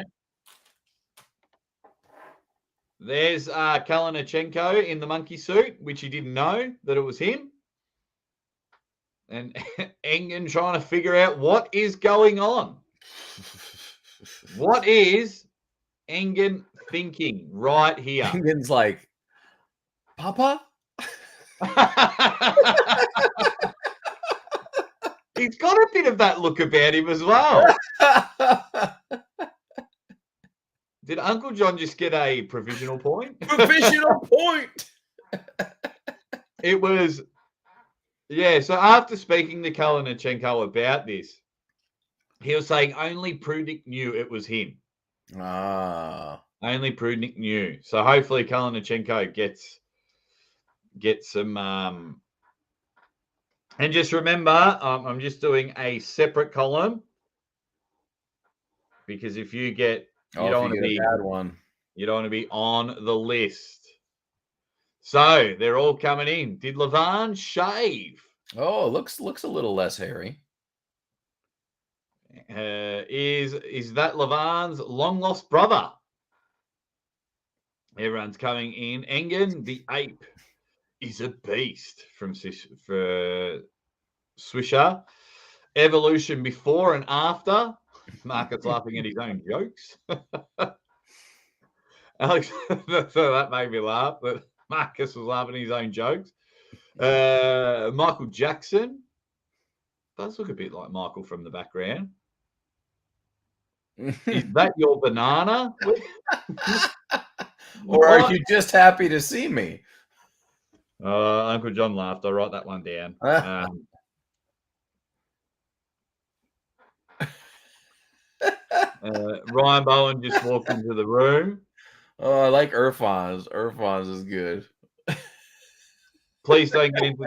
There's Kalinichenko in the monkey suit, which he didn't know that it was him. And Engen trying to figure out what is going on. What is Engen thinking right here? Engen's like, Papa? He's got a bit of that look about him as well. Did Uncle John just get a provisional point? Provisional point! It was... Yeah, so after speaking to Kalinichenko about this, he was saying only Prudnik knew it was him. Only Prudnik knew. So hopefully Kalinichenko gets some... And just remember, I'm just doing a separate column because if you get... You don't want to be a bad one. You don't want to be on the list. So they're all coming in. Did Levan shave? Oh, looks a little less hairy. Is that Levan's long lost brother? Everyone's coming in. Engen the ape is a beast from Swisher. Evolution before and after. Marcus laughing at his own jokes. Alex, so that made me laugh. But Marcus was laughing at his own jokes. Michael Jackson does look a bit like Michael from the background. Is that your banana? Or are you just happy to see me? Uncle John laughed. I'll write that one down. Ryan Bowen just walked into the room. Oh, I like Irfan's. Irfan's is good. Please don't get into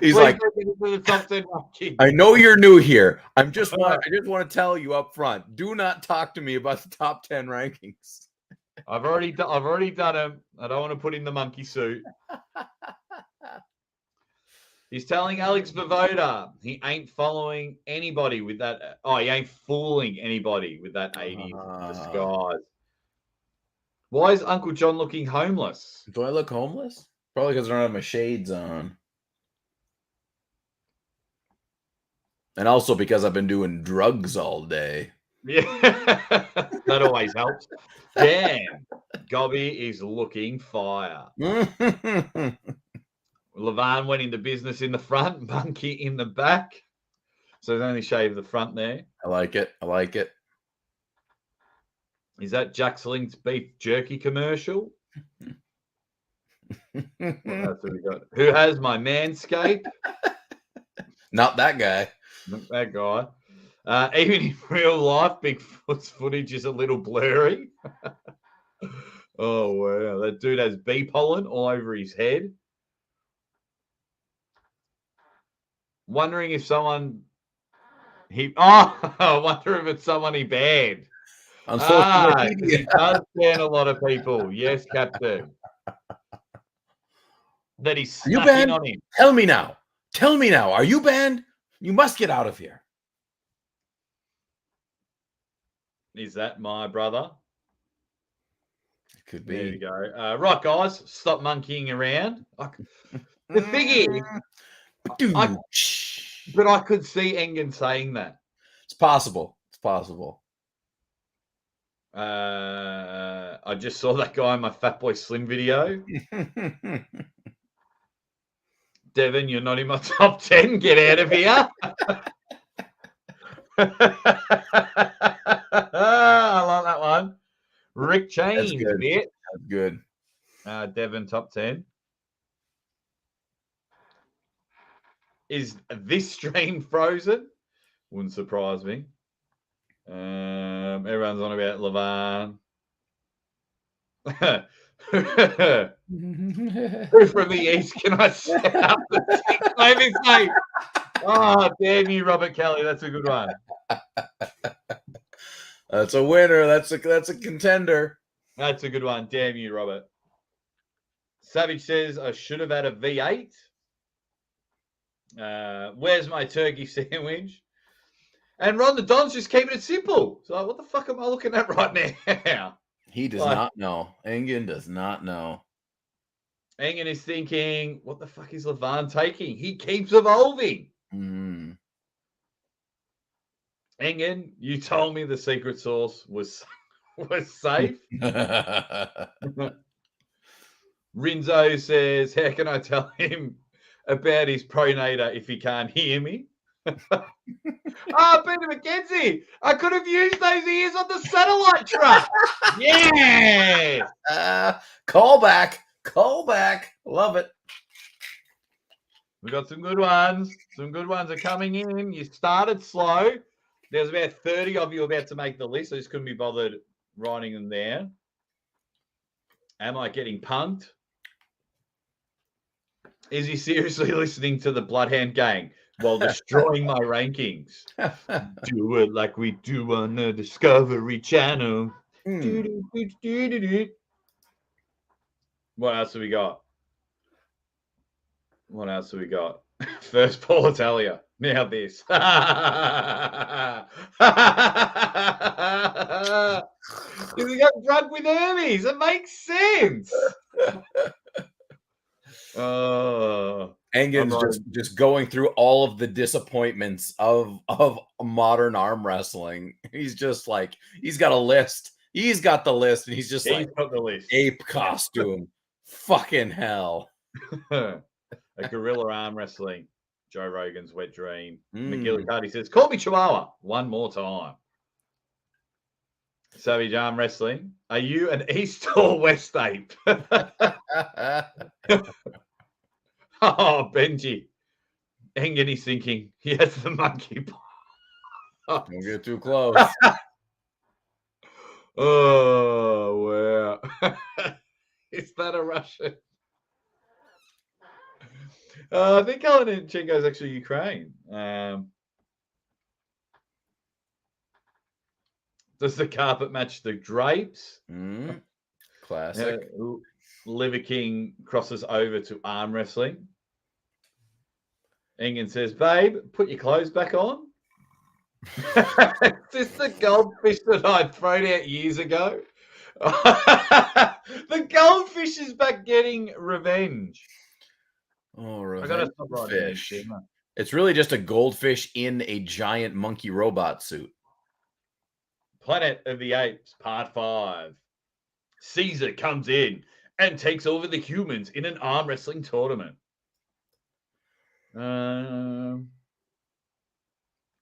He's like, get into the top 10 I know you're new here. I just want to tell you up front. Do not talk to me about the top 10 rankings. I've already done them. I don't want to put in the monkey suit. He's telling Alex Vovoda he ain't following anybody with that. Oh, he ain't fooling anybody with that 80 disguise. Why is Uncle John looking homeless? Do I look homeless? Probably because I don't have my shades on. And also because I've been doing drugs all day. Yeah, that always helps. Damn, Gobby is looking fire. Levan went into business in the front, Monkey in the back. So they only shaved the front there. I like it. I like it. Is that Jack's Link's beef jerky commercial? What else have we got? Who has my manscape? Not that guy. Not that guy. Even in real life, Bigfoot's footage is a little blurry. Oh, wow. That dude has bee pollen all over his head. Wondering if someone... I wonder if it's someone he banned. On social media. He does ban a lot of people. Yes, Captain. That he's stuck in on him. Tell me now. Tell me now. Are you banned? You must get out of here. Is that my brother? It could be. There you go. Right, guys. Stop monkeying around. The thing is, But I could see Engen saying that. It's possible. It's possible. I just saw that guy in my Fatboy Slim video. Devon, you're not in my top 10. Get out of here. I like that one. Rick Chains, bit. That's good. Devon, top 10. Is this stream frozen? Wouldn't surprise me. Everyone's on about Levan. Who from the East can I set up the tick? Maybe say, oh, damn you, Robert Kelly. That's a good one. That's a winner. That's a contender. That's a good one. Damn you, Robert. Savage says, I should have had a V8. Where's my turkey sandwich? And Ron the Don's just keeping it simple. So what the fuck am I looking at right now? He does not know. Engen does not know. Engen is thinking, what the fuck is Levan taking? He keeps evolving. Mm. Engen, you told me the secret sauce was safe. Rinzo says, how can I tell him about his pronator if he can't hear me? Peter McKenzie, I could have used those ears on the satellite truck. Yeah. Call back. Love it. We got some good ones. Some good ones are coming in. You started slow. There's about 30 of you about to make the list. I just couldn't be bothered writing them down. Am I getting punked? Is he seriously listening to the Bloodhound Gang while destroying my rankings? Do it like we do on the Discovery Channel. What else have we got? First Paul Italia. Now this. He got drunk with Hermes. It makes sense. Engen's just going through all of the disappointments of modern arm wrestling. He's just like, he's got a list. He's got the list, and he's got the list. Ape costume. Fucking hell. A gorilla arm wrestling. Joe Rogan's wet dream. McGillicuddy says, call me Chihuahua one more time. Savage arm wrestling. Are you an East or West ape? Oh, Benji. Engen is thinking he has the monkey paw. Don't get too close. Oh, wow. Is that a Russian? I think Kalinichenko is actually Ukraine. Does the carpet match the drapes? Classic. Liver King crosses over to arm wrestling. Engen says, babe, put your clothes back on. Is this the goldfish that I'd thrown out years ago? The goldfish is back getting revenge. Oh, I gotta stop fish. It's really just a goldfish in a giant monkey robot suit. Planet of the Apes, Part 5. Caesar comes in and takes over the humans in an arm wrestling tournament.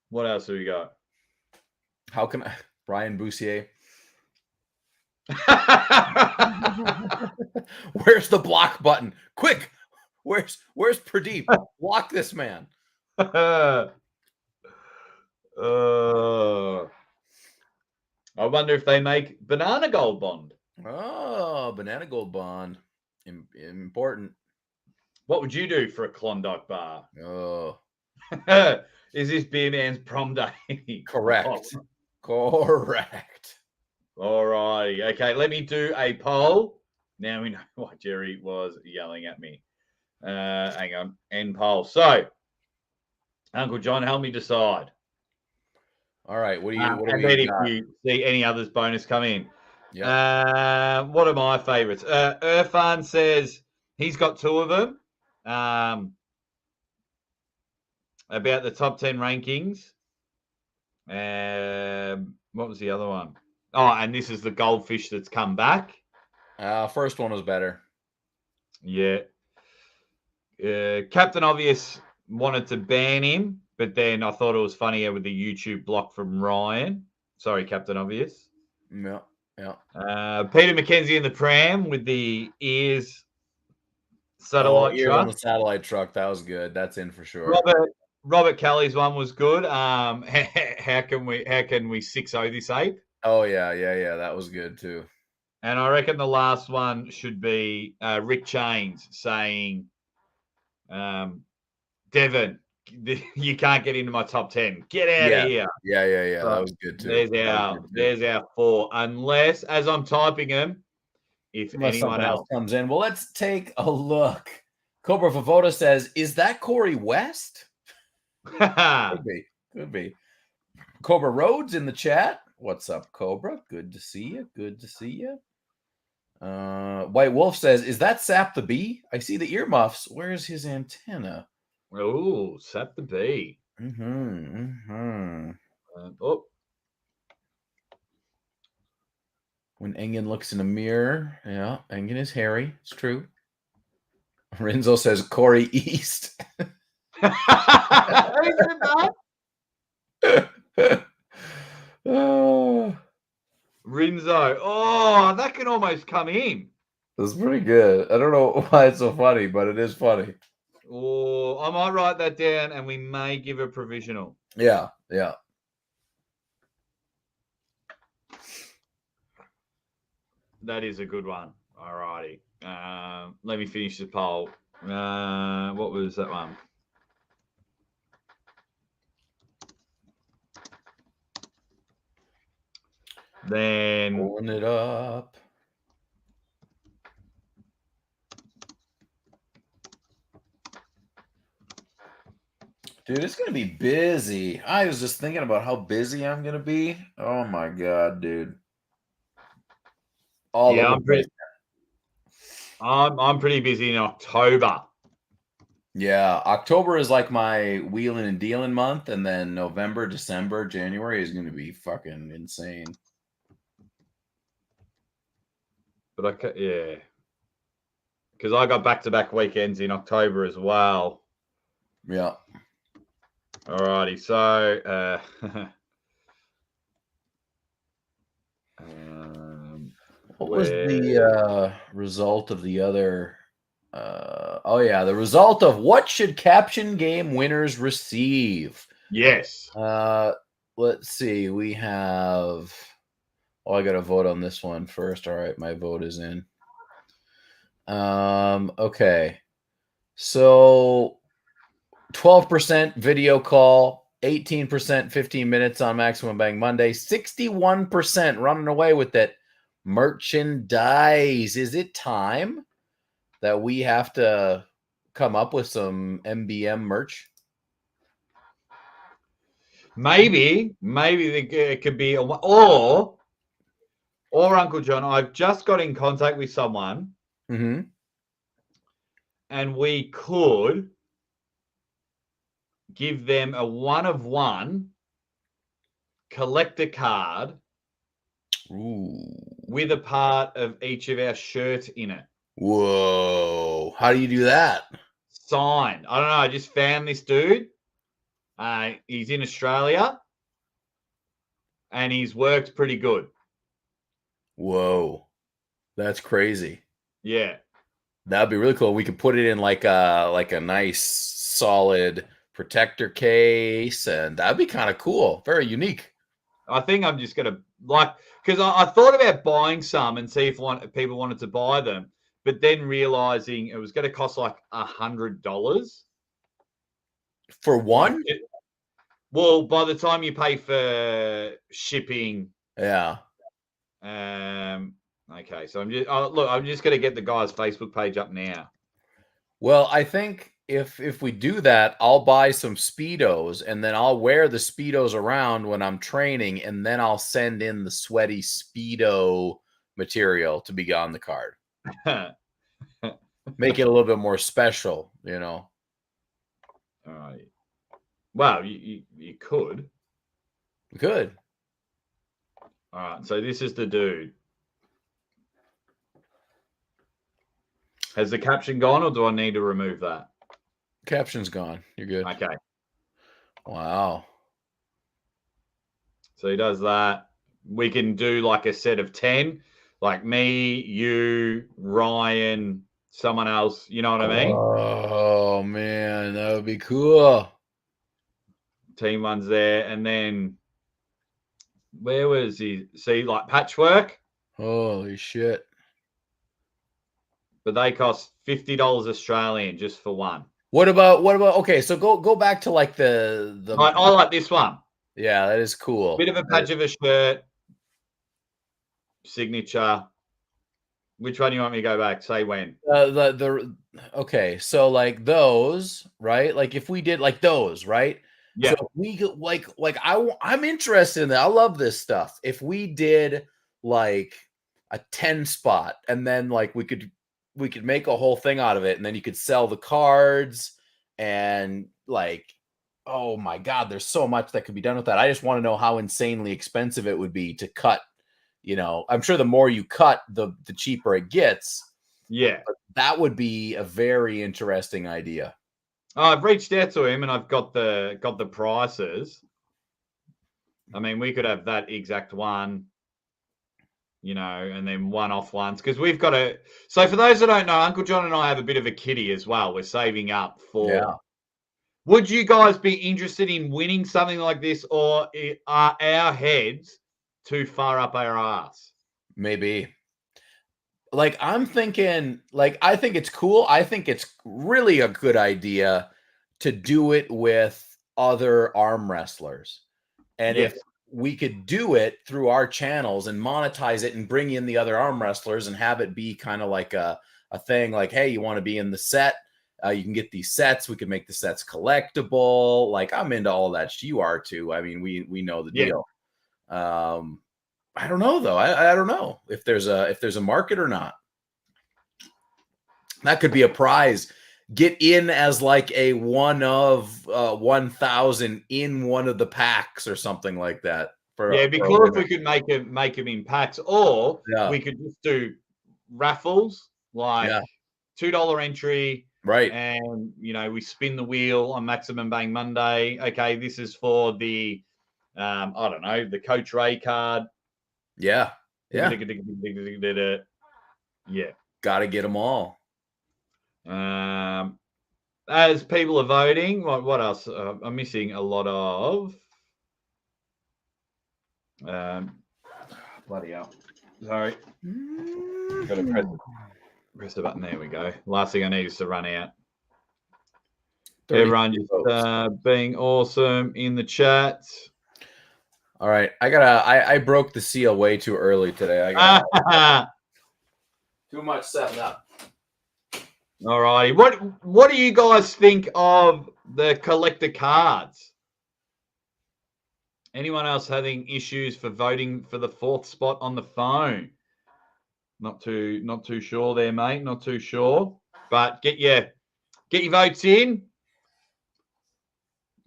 What else do we got? How can I? Brian Boussier. Where's the block button? Quick! Where's Pradeep? Block this man. I wonder if they make Banana Gold Bond. Oh, Banana Gold Bond. Important. What would you do for a Klondike bar? Oh. Is this Beer Man's prom day? Correct. Correct. All righty. Okay, let me do a poll. Now we know why Jerry was yelling at me. Hang on. End poll. So, Uncle John, help me decide. All right. What do you if you see any others bonus come in. Yep. What are my favorites? Irfan says he's got two of them. about the top 10 rankings. What was the other one? Oh, and this is the goldfish that's come back. First one was better. Yeah. Captain Obvious wanted to ban him, but then I thought it was funnier with the YouTube block from Ryan. Sorry, Captain Obvious. Yeah. Peter McKenzie in the pram with the ears satellite ears truck. on the satellite truck. That was good. That's in for sure. Robert Kelly's one was good. How can we 6-0 this ape? Oh yeah. That was good too. And I reckon the last one should be Rick Chains saying, Devon, you can't get into my top 10. Get out of here. Yeah. That was good too. There's our 4. Unless, as I'm typing them, Unless anyone else comes in. Well, let's take a look. Cobra Vavoda says, "Is that Corey West?" Could be. Cobra Rhodes in the chat. What's up, Cobra? Good to see you. White Wolf says, "Is that Sap the Bee? I see the earmuffs. Where's his antenna?" Oh, Sap the Bee. When Engen looks in a mirror, yeah, Engen is hairy. It's true. Renzo says Corey East. Oh. Rinzo. Oh, that can almost come in. That's pretty good. I don't know why it's so funny, but it is funny. Oh, I might write that down and we may give a provisional. Yeah. That is a good one. All righty. Let me finish the poll. What was that one? Then pulling it up. Dude, it's gonna be busy. I was just thinking about how busy I'm gonna be. Oh my god, dude! I'm pretty busy in October. Yeah, October is like my wheeling and dealing month, and then November, December, January is going to be fucking insane. But because I got back-to-back weekends in October as well. Yeah. Alrighty, so what was the result of the other? The result of what should Caption game winners receive? Yes. Let's see. We have. Oh, I got to vote on this one first. All right, my vote is in. Okay. So 12% video call, 18% 15 minutes on Maximum Bang Monday, 61% running away with it. Merchandise. Is it time that we have to come up with some MBM merch? Maybe it could be or Uncle John, I've just got in contact with someone, and we could give them a 1-of-1 collector card with a part of each of our shirts in it. Whoa. How do you do that? Signed. I don't know. I just found this dude. He's in Australia, and his work's pretty good. Whoa. That's crazy. Yeah. That'd be really cool. We could put it in like a nice solid protector case, and that'd be kind of cool. Very unique. I think I'm just gonna because I thought about buying some and see if people wanted to buy them, but then realizing it was going to cost like $100 for one. Well, by the time you pay for shipping, yeah. Okay, so I'm just going to get the guy's Facebook page up now. Well, I think if we do that, I'll buy some Speedos, and then I'll wear the Speedos around when I'm training, and then I'll send in the sweaty Speedo material to be on the card. Make it a little bit more special, you know. All right. Well, you could. We could. All right. So this is the dude. Has the caption gone, or do I need to remove that? Caption's gone. You're good. Okay. Wow. So he does that. We can do like a set of 10, like me, you, Ryan, someone else. You know what I mean? Oh man, that would be cool. Team one's there, and then where was he? See, like Patchwork, Holy shit. but they cost $50 Australian just for one. What about okay, so go back to like the I like this one. Yeah, that is cool. Bit of a patch of a shirt, signature. Which one do you want me to go back? Say when. Okay, so like those, right? Like if we did like those, right? Yeah. So we could like I'm interested in that. I love this stuff. If we did like a 10 spot and then like we could make a whole thing out of it, and then you could sell the cards, and like, oh my god, there's so much that could be done with that. I just want to know how insanely expensive it would be to cut. You know, I'm sure the more you cut, the cheaper it gets. Yeah. But that would be a very interesting idea. I've reached out to him and I've got the prices. I mean, we could have that exact one, you know, and then one-off ones, because we've got a. So for those that don't know, Uncle John and I have a bit of a kitty as well. We're saving up for. Yeah. Would you guys be interested in winning something like this, or are our heads too far up our ass? Maybe. Like I'm thinking, like I think it's cool. I think it's really a good idea to do it with other arm wrestlers. And Yes. if we could do it through our channels and monetize it and bring in the other arm wrestlers and have it be kind of like a thing, like, hey, you want to be in the set? You can get these sets. We could make the sets collectible. Like I'm into all that. You are too. I mean, we know the deal. I don't know though. I don't know if there's a market or not. That could be a prize. Get in as like a one of 1,000 in one of the packs or something like that. It'd be cool if we could make them in packs, or we could just do raffles, like $2 entry, right? And you know, we spin the wheel on Maximum Bang Monday. Okay, this is for the I don't know, the Coach Ray card. Yeah. Yeah. Got to get them all. As people are voting, what else? I'm missing a lot of. Bloody hell. Sorry. Got to press the button. There we go. Last thing I need is to run out. Everyone just being awesome in the chat. All right. I broke the seal way too early today. Too much setting up. All righty. What do you guys think of the collector cards? Anyone else having issues for voting for the 4th spot on the phone? Not too sure there, mate. Not too sure. But get your votes in.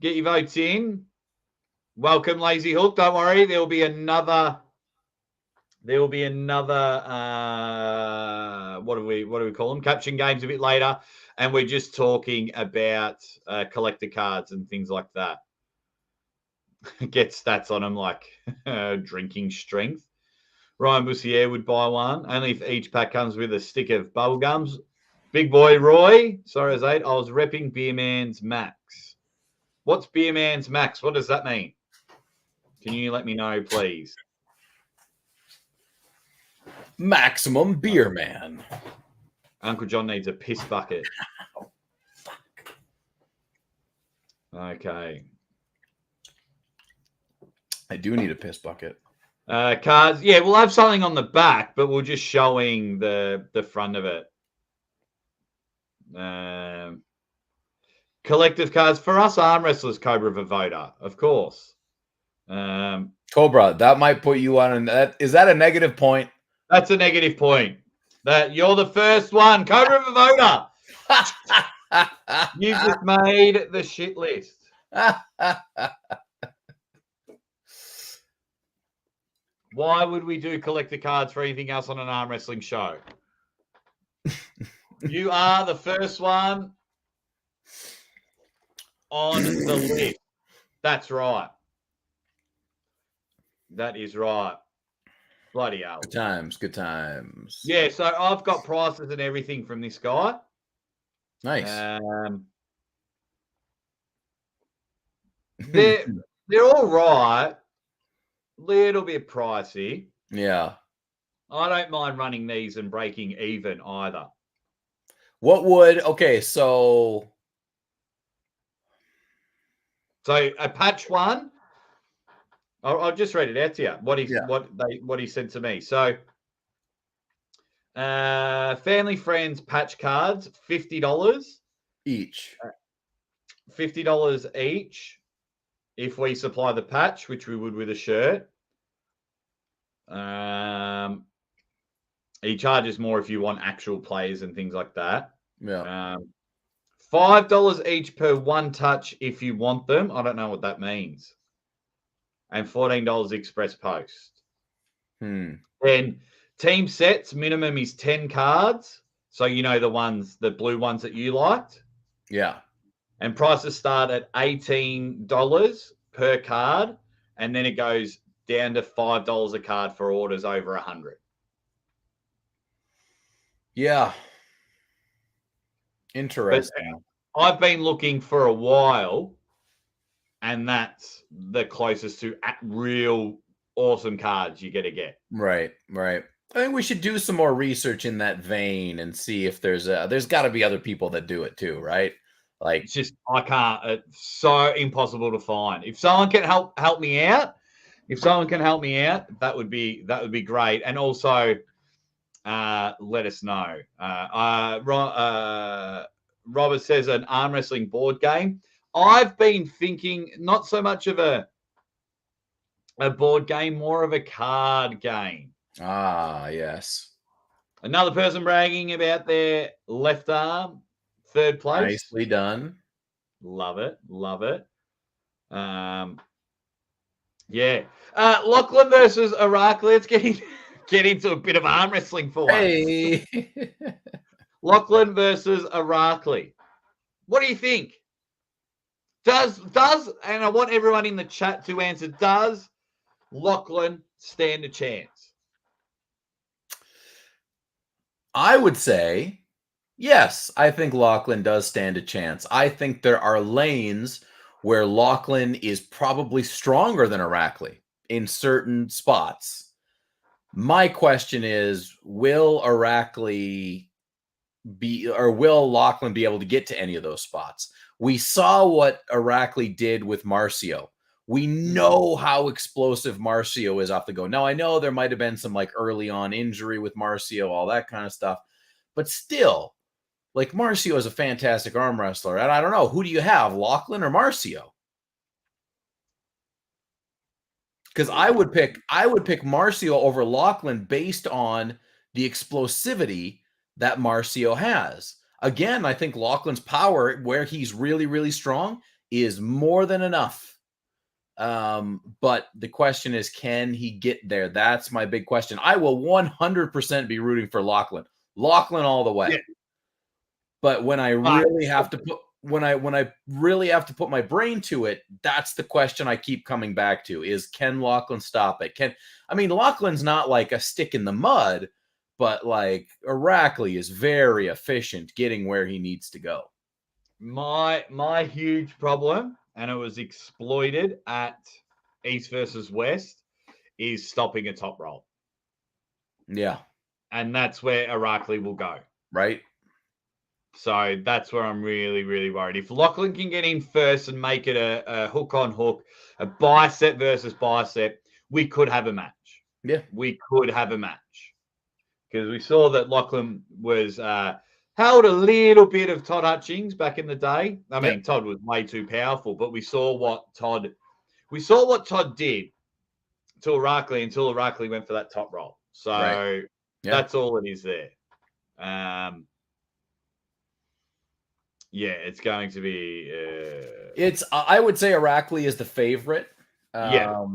Get your votes in. Welcome, Lazy Hook. Don't worry. There will be another. What do we call them? Caption games a bit later, and we're just talking about collector cards and things like that. Get stats on them like drinking strength. Ryan Bussier would buy one, only if each pack comes with a stick of bubble gums. Big boy Roy, sorry, I was repping Beer Man's Max. What's Beer Man's Max? What does that mean? Can you let me know, please? Maximum Beer Man. Uncle John needs a piss bucket. Oh, fuck. Okay. I do need a piss bucket. Cards. Yeah, we'll have something on the back, but we're just showing the front of it. Collective cards for us arm wrestlers, Cobra Vavoda, of course. Cobra, that might put you on is that a negative point? That's a negative point. That you're the first one, Cobra Vavoda. You just made the shit list. Why would we do collector cards for anything else on an arm wrestling show? You are the first one on the list. That's right. That is right. Bloody hell. Good times, good times. Yeah, so I've got prices and everything from this guy. Nice. They're all right. Little bit pricey. Yeah. I don't mind running these and breaking even either. So a patch one. I'll just read it out to you. What he said to me. So family friends patch cards, $50 each. $50 each if we supply the patch, which we would with a shirt. He charges more if you want actual players and things like that. Yeah. $5 each per one touch if you want them. I don't know what that means. And $14 express post. Then team sets, minimum is 10 cards. So you know the blue ones that you liked. Yeah. And prices start at $18 per card. And then it goes down to $5 a card for orders over 100. Yeah. Interesting. But I've been looking for a while, and that's the closest to real awesome cards you're going to get. Right. I think we should do some more research in that vein and see if there's got to be other people that do it too, right? Like, it's just I can't. It's so impossible to find. If someone can help me out, that would be great. And also, let us know. Robert says an arm wrestling board game. I've been thinking not so much of a board game, more of a card game. Ah, yes. Another person bragging about their left arm, third place. Nicely done. Love it. Yeah. Lachlan versus Iraq. Let's get into a bit of arm wrestling for once. Hey. Lachlan versus Iraqli. What do you think? Does and I want everyone in the chat to answer, does Lachlan stand a chance? I would say yes. I think Lachlan does stand a chance. I think there are lanes where Lachlan is probably stronger than Iraqli in certain spots. My question is, will Lachlan be able to get to any of those spots? We saw what Iraqli did with Marcio. We know how explosive Marcio is off the go. Now, I know there might have been some like early on injury with Marcio, all that kind of stuff, but still, like, Marcio is a fantastic arm wrestler. And I don't know, who do you have, Lachlan or Marcio? Because I would pick Marcio over Lachlan based on the explosivity that Marcio has. Again, I think Lachlan's power, where he's really, really strong, is more than enough. But the question is, can he get there? That's my big question. I will 100% be rooting for Lachlan all the way. Yeah. But when I really have to put when I really have to put my brain to it, that's the question I keep coming back to: is can Lachlan stop it? Lachlan's not like a stick in the mud, but like Iraqli is very efficient getting where he needs to go. My huge problem, and it was exploited at East versus West, is stopping a top roll. Yeah. And that's where Iraqli will go. Right. So that's where I'm really, really worried. If Lachlan can get in first and make it a hook on hook, a bicep versus bicep, we could have a match. Yeah. We could have a match. Because we saw that Lachlan was held a little bit of Todd Hutchings back in the day. I mean, Todd was way too powerful, but we saw what Todd did to Iraqli until Iraqli went for that top roll. So that's all it is there. Yeah, it's going to be. I would say Araceli is the favorite. Yeah.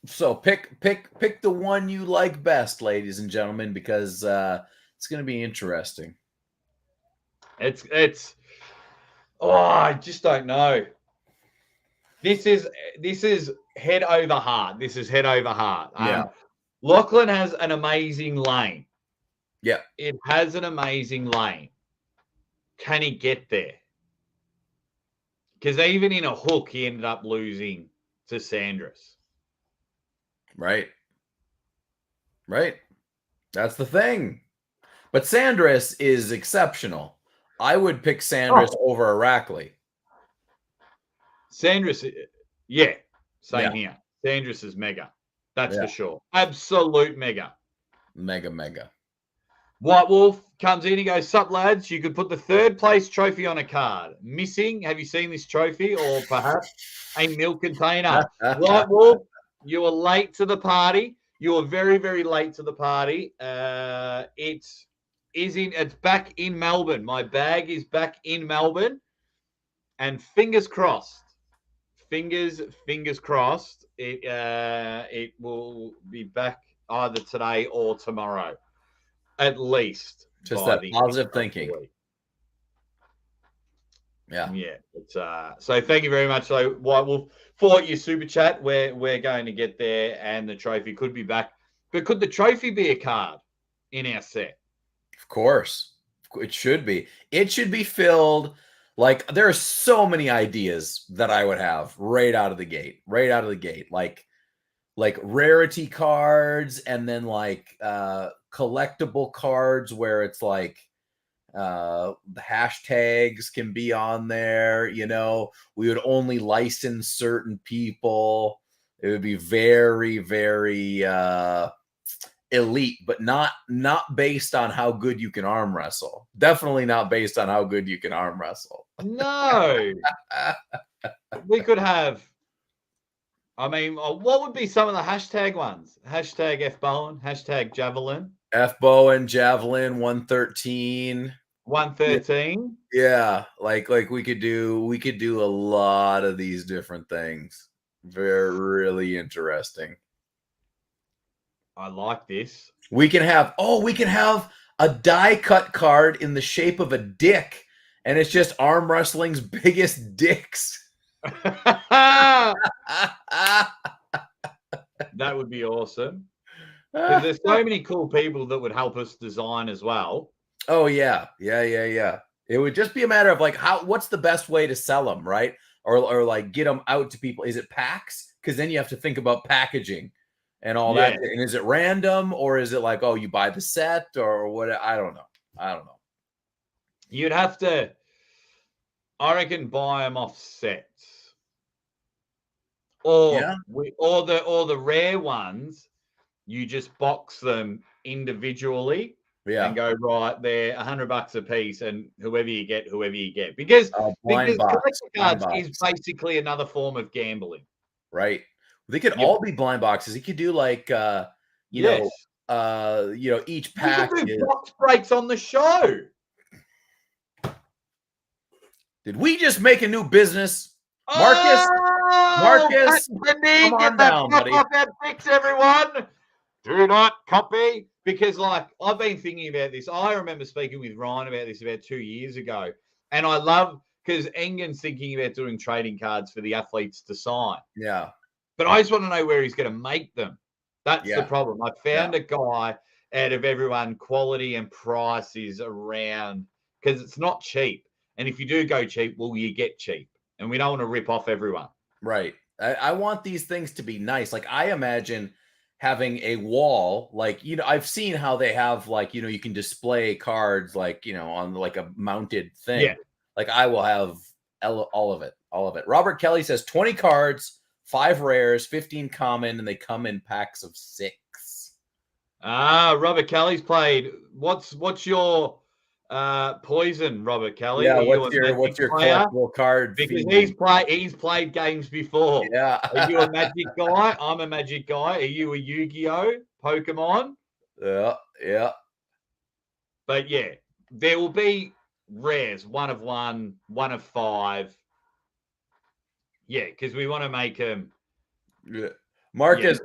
So pick the one you like best, ladies and gentlemen, because it's going to be interesting. It's. Oh, I just don't know. This is head over heart. This is head over heart. Yeah. Lachlan has an amazing lane. Yeah. It has an amazing lane. Can he get there? Because even in a hook, he ended up losing to Sandris. Right. That's the thing. But Sandris is exceptional. I would pick Sandris over Araceli. Sandris, yeah, same here. Sandris is mega. That's for sure. Absolute mega. Mega. White Wolf comes in. He goes, "Sup, lads? You could put the third place trophy on a card. Missing. Have you seen this trophy, or perhaps a milk container?" White Wolf, you are late to the party. You are very, very late to the party. It's back in Melbourne. My bag is back in Melbourne, and fingers crossed. Fingers crossed. It will be back either today or tomorrow. At least. Just that positive thinking. Yeah. So thank you very much. So White Wolf, for your super chat, we're going to get there, and the trophy could be back. But could the trophy be a card in our set? Of course. It should be. It should be filled. Like, there are so many ideas that I would have right out of the gate. Like rarity cards, and then like collectible cards where it's like the hashtags can be on there. You know, we would only license certain people. It would be very, very elite, but not based on how good you can arm wrestle. Definitely not based on how good you can arm wrestle. No. We could have. I mean, what would be some of the hashtag ones? Hashtag F Bowen, hashtag Javelin. F Bowen, Javelin, 113. 113. Yeah, like we could do a lot of these different things. Very really interesting. I like this. We can have a die cut card in the shape of a dick, and it's just arm wrestling's biggest dicks. That would be awesome. Because there's so many cool people that would help us design as well. Oh yeah. It would just be a matter of like what's the best way to sell them, right? Or like get them out to people. Is it packs? Because then you have to think about packaging and all that. And is it random, or is it like, oh, you buy the set, or what? I don't know. You'd have to, I reckon, buy them off sets. Or the rare ones, you just box them individually and go, right, they're $100 a piece, and whoever you get. Because collector cards is basically another form of gambling. Right. They could all be blind boxes. You could do like you know, each pack is box breaks on the show. Did we just make a new business? Marcus, come on down, buddy. Fix everyone. Do not copy, because like I've been thinking about this. I remember speaking with Ryan about this about 2 years ago, and I love because Engen's thinking about doing trading cards for the athletes to sign. Yeah, but I just want to know where he's going to make them. That's the problem. I found a guy out of everyone. Quality and price is around, because it's not cheap. And if you do go cheap, well, you get cheap. And we don't want to rip off everyone. Right. I want these things to be nice. Like, I imagine having a wall, like, you know, I've seen how they have, like, you know, you can display cards, like, you know, on like a mounted thing. Yeah. Like, I will have all of it. Robert Kelly says 20 cards, 5 rares, 15 common, and they come in packs of 6. Robert Kelly's played. What's your poison, Robert Kelly? Yeah, what's your collectible card? Because he's played games before. Yeah. Are you a Magic guy? I'm a Magic guy. Are you a Yu-Gi-Oh? Pokemon? Yeah. But yeah, there will be rares, 1 of 1, 1 of 5. Yeah, because we want to make them. Yeah. Marcus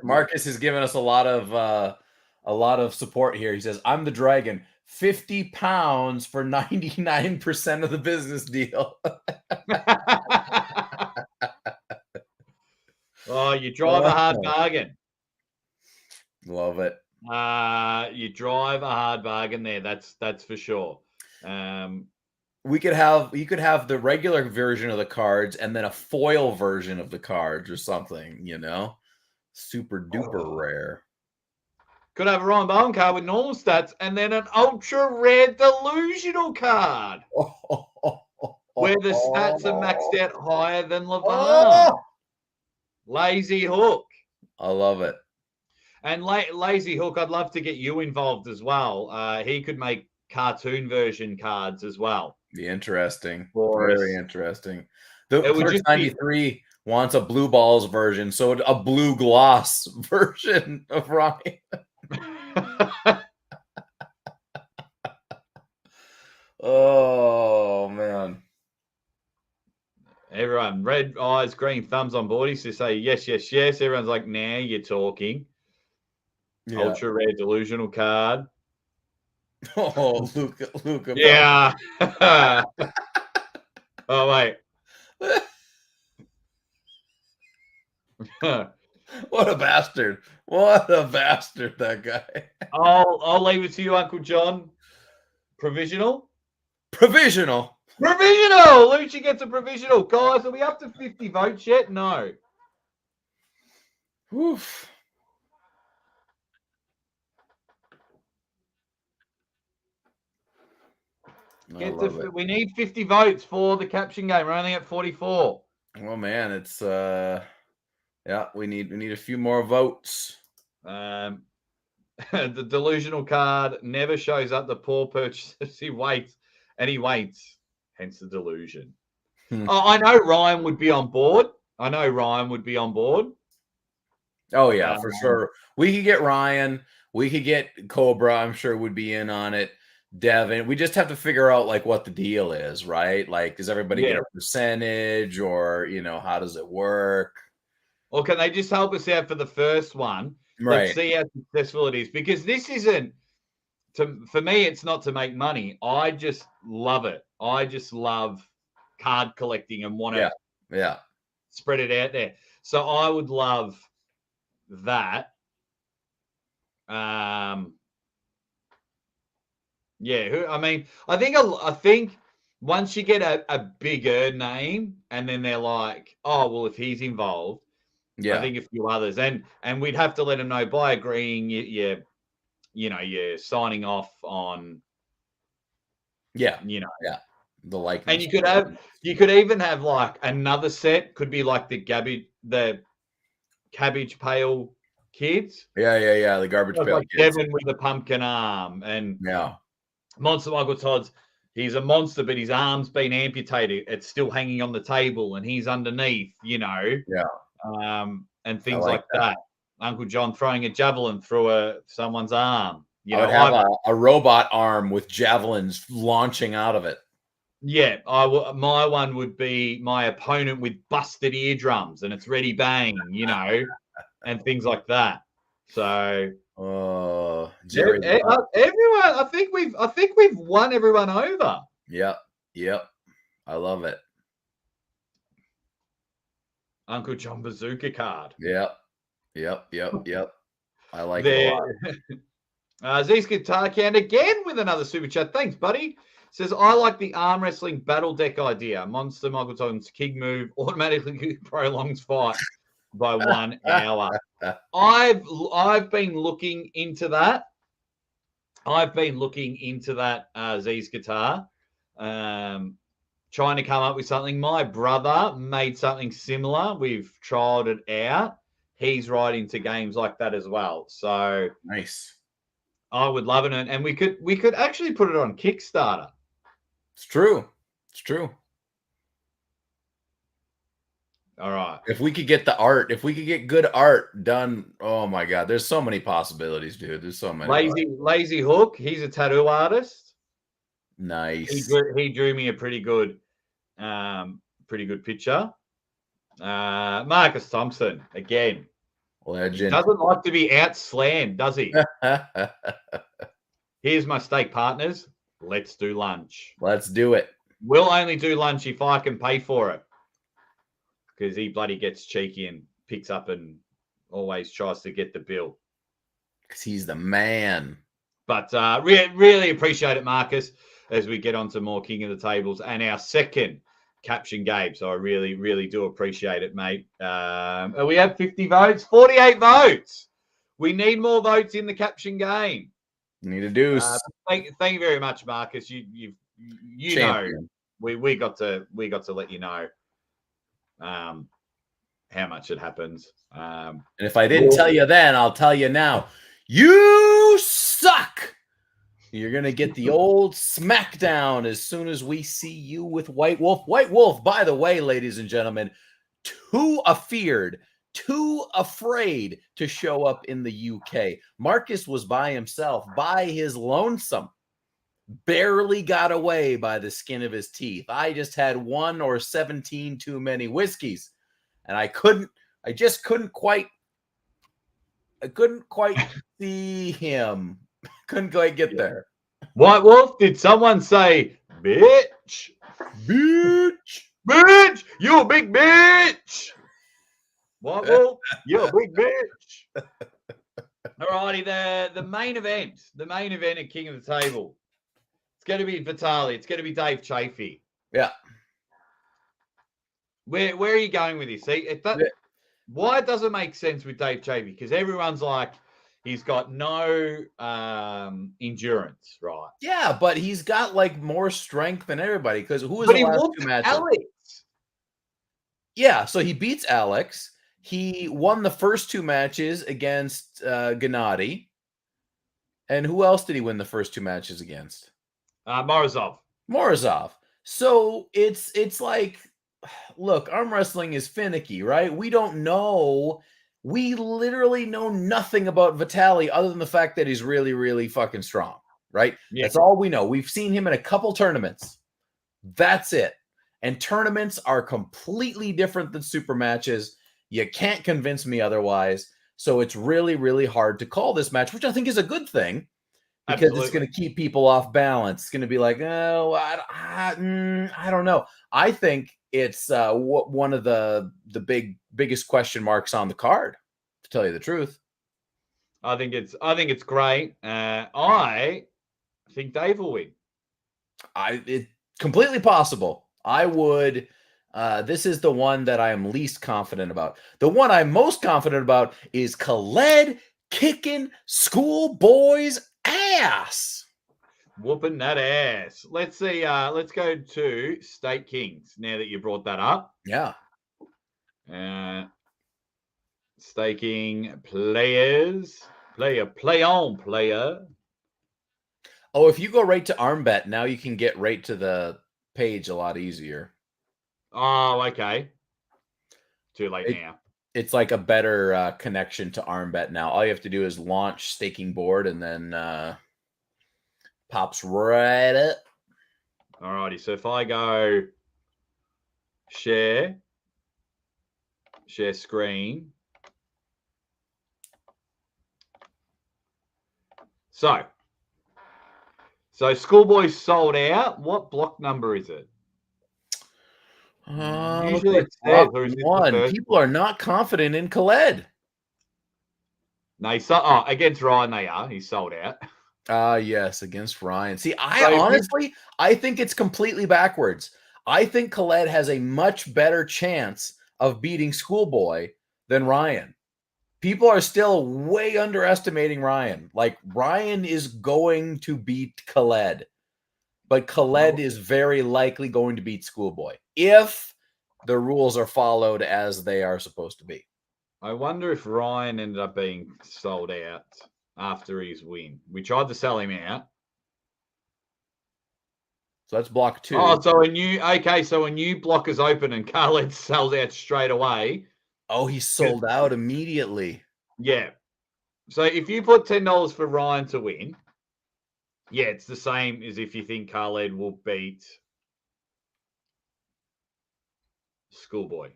has given us a lot of support here. He says, "I'm the dragon. 50 pounds for 99% of the business deal." Oh, you drive a hard bargain. Love it. You drive a hard bargain there. That's for sure. You could have the regular version of the cards and then a foil version of the cards or something, super duper rare. Could have a Ryan Bowen card with normal stats and then an ultra rare delusional card where the stats are maxed out higher than LeVar. Lazy Hook. I love it. And Lazy Hook, I'd love to get you involved as well. He could make cartoon version cards as well. Be interesting. Very interesting. The Clerks 93 wants a blue balls version, so a blue gloss version of Ryan. Oh man. Everyone, red eyes, green thumbs on board. He's to say yes, yes, yes. Everyone's like, nah, you're talking. Yeah. Ultra rare delusional card. Oh, Luca. Yeah. Oh, wait. What a bastard. What a bastard, that guy. I'll leave it to you, Uncle John. Provisional? Provisional. Lucci gets a provisional. Guys, are we up to 50 votes yet? No. Oof. We need 50 votes for the caption game. We're only at 44. Well, man, it's we need a few more votes. The delusional card never shows up. The poor purchasers. He waits. Hence the delusion. Oh, I know Ryan would be on board. Oh yeah, for sure. We could get Ryan. We could get Cobra. I'm sure would be in on it. Devon. We just have to figure out like what the deal is, right? Like, does everybody get a percentage, or how does it work? Or can they just help us out for the first one? Right. Let's see how successful it is, because this isn't for me. It's not to make money. I just love it. I just love card collecting and want to spread it out there. So I would love that. Yeah, I mean, I think once you get a bigger name, and then they're like, oh well, if he's involved, I think a few others, and we'd have to let them know by agreeing you're signing off on, the likeness. And you could even have like another set, could be like the cabbage pail kids. The garbage pail like kids. Devon with the pumpkin arm, and Monster Michael Todd's, he's a monster, but his arm's been amputated. It's still hanging on the table, and he's underneath, and things like that. Uncle John throwing a javelin through someone's arm. I would have a robot arm with javelins launching out of it. Yeah, my one would be my opponent with busted eardrums, and it's ready bang, and things like that. So. Jerry, everyone, I think we've won everyone over. Yep. I love it. Uncle John Bazooka card. Yep. I like it a lot. Z's Guitar Can again with another super chat. Thanks, buddy. Says, I like the arm wrestling battle deck idea. Monster Michael Todd's king move automatically prolongs fight by 1 hour. I've been looking into that. Z's Guitar, trying to come up with something. My brother made something similar. We've tried it out. He's right into games like that as well. So nice. I would love it, and we could actually put it on Kickstarter. It's true. All right. If we could get the art, if we could get good art done, oh my God, there's so many possibilities, dude. There's so many. Lazy Hook, he's a tattoo artist. Nice. He drew me a pretty good picture. Marcus Thompson again. He Legend. doesn't like to be outslammed, does he? Here's my steak partners. Let's do lunch. Let's do it. We'll only do lunch if I can pay for it. Because he bloody gets cheeky and picks up and always tries to get the bill. Because he's the man. But really appreciate it, Marcus, as we get on to more King of the Tables and our second Caption game. So I really, really do appreciate it, mate. We have 50 votes, 48 votes. We need more votes in the Caption game. Need a deuce. Thank you very much, Marcus. You know, we got to let you know how much it happens. And if I didn't tell you then, I'll tell you now. You suck. You're going to get the old smackdown as soon as we see you with White Wolf. White Wolf, by the way, ladies and gentlemen, too afeared, too afraid to show up in the UK. Marcus was by himself, by his lonesome. Barely got away by the skin of his teeth. I just had 1 or 17 too many whiskeys. And I couldn't quite see him. Couldn't quite get there. White Wolf, did someone say, bitch? Bitch! Bitch! You a big bitch! White Wolf, you're a big bitch. Alrighty, the main event of King of the Table. It's going to be Vitaly. It's going to be Dave Chafee. Yeah. Where are you going with this? See, why it doesn't make sense with Dave Chafee? Because everyone's like, he's got no endurance, right? Yeah, but he's got like more strength than everybody. Because who was the last 2 matches? Alex. Yeah, so he beats Alex. He won the first 2 matches against Gennady. And who else did he win the first 2 matches against? Morozov. So it's like, look, arm wrestling is finicky, right? We don't know. We literally know nothing about Vitaly other than the fact that he's really, really fucking strong, right? Yeah. That's all we know. We've seen him in a couple tournaments. That's it. And tournaments are completely different than super matches. You can't convince me otherwise. So it's really, really hard to call this match, which I think is a good thing. Because Absolutely. It's going to keep people off balance. It's going to be like, oh, I don't know. I think it's one of the biggest question marks on the card, to tell you the truth. I think it's great. I think Dave will win. It's completely possible. I would. This is the one that I am least confident about. The one I'm most confident about is Khaled kicking Schoolboy's ass. Whooping that ass. Let's see. Let's go to State Kings now that you brought that up. Yeah. Staking players. Play on player. Oh, if you go right to ArmBet, now you can get right to the page a lot easier. Oh, okay. Too late now. It's like a better connection to ArmBet now. All you have to do is launch staking board and then pops right up. Alrighty, so if I go share screen. So Schoolboy sold out. What block number is it? Usually it's one. People are not confident in Khaled. No, against Ryan they are. He's sold out. Yes, against Ryan. See, I think it's completely backwards. I think Khaled has a much better chance of beating Schoolboy than Ryan. People are still way underestimating Ryan. Like, Ryan is going to beat Khaled. But Khaled is very likely going to beat Schoolboy if the rules are followed as they are supposed to be. I wonder if Ryan ended up being sold out after his win. We tried to sell him out. So that's block 2. Oh, so a new block is open and Khaled sells out straight away. Oh, he sold out immediately. Yeah. So if you put $10 for Ryan to win, Yeah, it's the same as if you think Khaled will beat Schoolboy.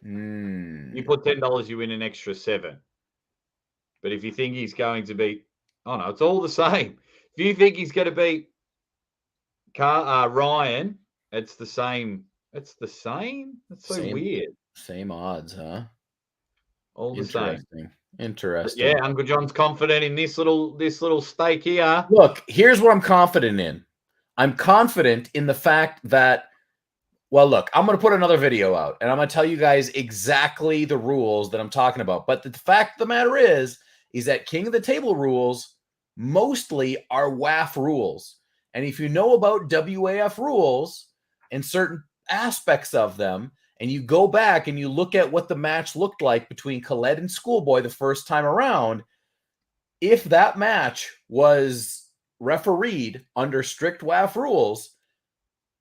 You put $10, you win an extra $7. But if you think he's going to beat, oh no, it's all the same. If you think he's going to beat Ryan, it's the same. It's the same. That's so weird. Same odds, huh? All the same. Interesting. But yeah, Uncle John's confident in this little stake here. Look, here's what I'm confident in. I'm confident in the fact that, well, look, I'm going to put another video out, and I'm going to tell you guys exactly the rules that I'm talking about. But the fact of the matter is that King of the Table rules mostly are WAF rules. And if you know about WAF rules and certain aspects of them, and you go back and you look at what the match looked like between Khaled and Schoolboy the first time around, if that match was refereed under strict WAF rules,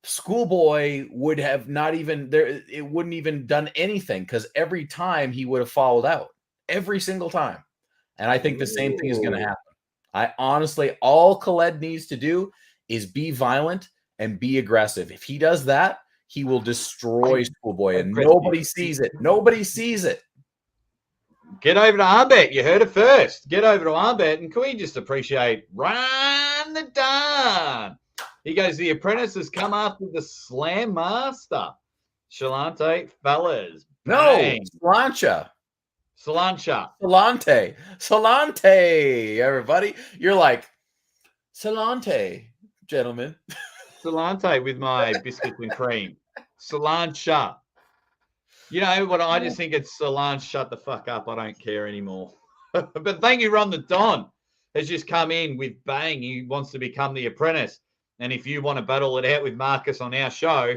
Schoolboy would have not even there. It wouldn't even done anything because every time he would have fouled out every single time. And I think the same thing is going to happen. I honestly, all Khaled needs to do is be violent and be aggressive. If he does that, he will destroy Schoolboy, and nobody sees it. Nobody sees it. Get over to Arbet. You heard it first. Get over to Arbet, and can we just appreciate Run the Dawn? He goes, the apprentice has come after the Slam Master. Shalante, fellas. No, Slancha. Salante, everybody. You're like, Salante, gentlemen. Salante with my biscuits and cream. Salancha. You know what? I just think it's Solange. Shut the fuck up. I don't care anymore. But thank you, Ron the Don. Has just come in with bang. He wants to become the apprentice. And if you want to battle it out with Marcus on our show,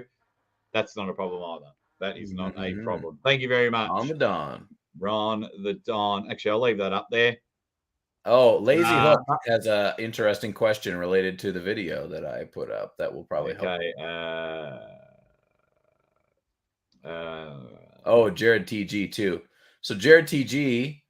that's not a problem either. That is not a problem. Thank you very much. On the Don. Ron the Don. Actually, I'll leave that up there. Oh, Lazy Hook has an interesting question related to the video that I put up that will probably help. Jared TG too. So Jared TG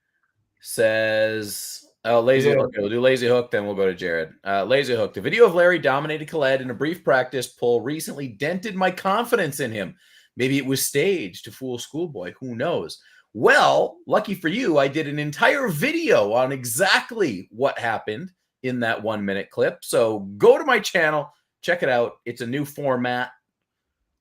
says, Lazy Hook. We'll do Lazy Hook, then we'll go to Jared. Lazy Hook. The video of Larry dominated Khaled in a brief practice poll recently dented my confidence in him. Maybe it was staged to fool Schoolboy. Who knows? Well, lucky for you, I did an entire video on exactly what happened in that 1 minute clip. So go to my channel, check it out. It's a new format,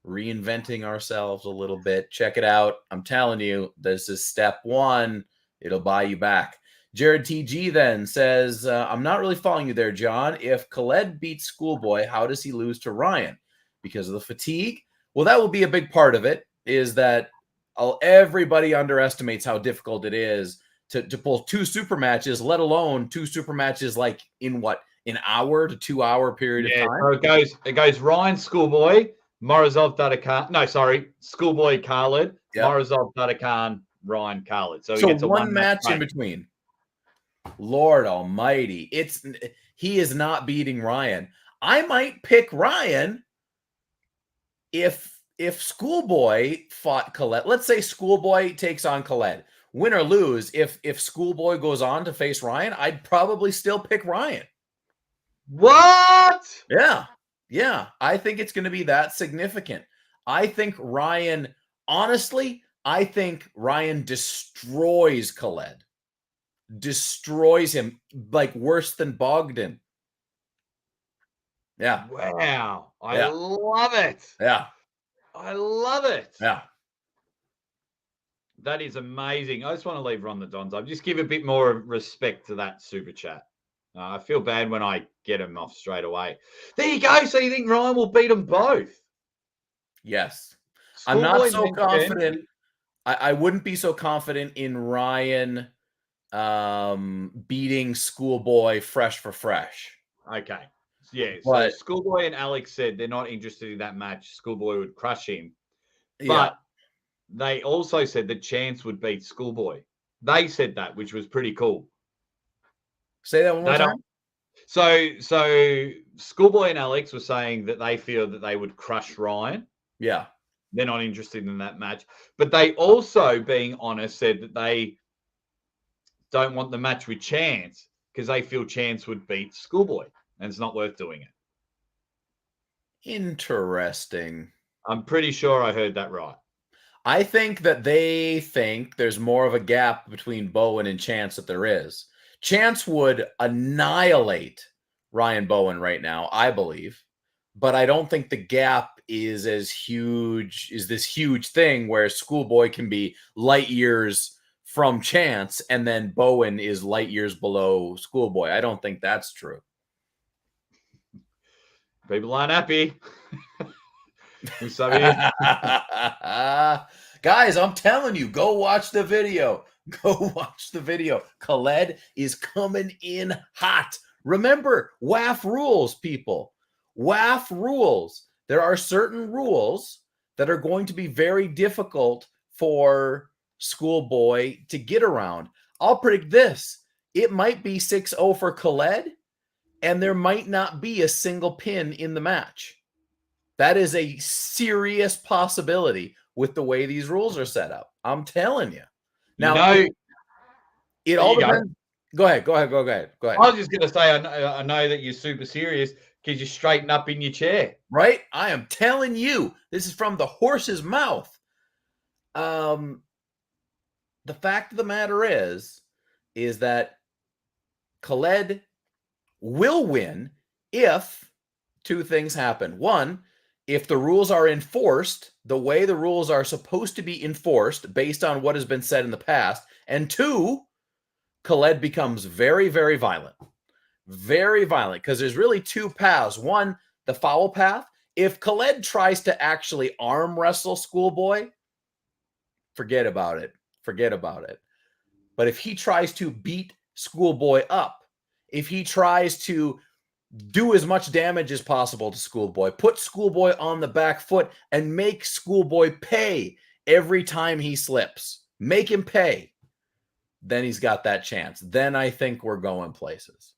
reinventing ourselves a little bit. Check it out. I'm telling you, this is step one. It'll buy you back. Jared TG then says, I'm not really following you there, John. If Khaled beats Schoolboy, how does he lose to Ryan? Because of the fatigue? Well, that will be a big part of it, is that everybody underestimates how difficult it is to pull 2 super matches, let alone 2 super matches like in what, an hour to 2 hour period of time? So it goes Ryan, Schoolboy, Morozov, Dadakan. No, sorry, Schoolboy, Khaled, Morozov, Dadakan, Ryan, Khaled. So he gets one match in between. Lord Almighty, he is not beating Ryan. I might pick Ryan if Schoolboy fought Khaled. Let's say Schoolboy takes on Khaled. Win or lose, if Schoolboy goes on to face Ryan, I'd probably still pick Ryan. What? Yeah. I think it's going to be that significant. I think Ryan, honestly, destroys Khaled. Destroys him, like worse than Bogdan. Yeah. Wow. I love it. Yeah. I love it. Yeah. That is amazing. I just want to leave Ron the Dons up. Just give a bit more respect to that super chat. I feel bad when I get him off straight away. There you go. So you think Ryan will beat them both? Yes. I'm not so confident. I wouldn't be so confident in Ryan beating Schoolboy fresh for fresh. Okay. Yeah. So Schoolboy and Alex said they're not interested in that match. Schoolboy would crush him. But they also said that Chance would beat Schoolboy. They said that, which was pretty cool. Say that one more time. So Schoolboy and Alex were saying that they feel that they would crush Ryan. Yeah. They're not interested in that match. But they also, being honest, said that they don't want the match with Chance because they feel Chance would beat Schoolboy, and it's not worth doing it. Interesting. I'm pretty sure I heard that right. I think that they think there's more of a gap between Bowen and Chance that there is. Chance would annihilate Ryan Bowen right now, I believe. But I don't think the gap is as huge, is this huge thing where Schoolboy can be light years from Chance and then Bowen is light years below Schoolboy. I don't think that's true. People aren't happy. Guys, I'm telling you, go watch the video. Go watch the video. Khaled is coming in hot. Remember, WAF rules, people. WAF rules. There are certain rules that are going to be very difficult for Schoolboy to get around. I'll predict this. It might be 6-0 for Khaled, and there might not be a single pin in the match. That is a serious possibility with the way these rules are set up. I'm telling you. Now, it all depends. Go ahead. I was just going to say, I know that you're super serious because you're straighten up in your chair. Right? I am telling you. This is from the horse's mouth. The fact of the matter is that Khaled will win if two things happen. One, if the rules are enforced the way the rules are supposed to be enforced based on what has been said in the past. And two, Khaled becomes very, very violent. Very violent, because there's really two paths. One, the foul path. If Khaled tries to actually arm wrestle Schoolboy, forget about it. But if he tries to beat Schoolboy up, if he tries to do as much damage as possible to Schoolboy, put Schoolboy on the back foot, and make Schoolboy pay every time he slips, make him pay, then he's got that chance. Then I think we're going places.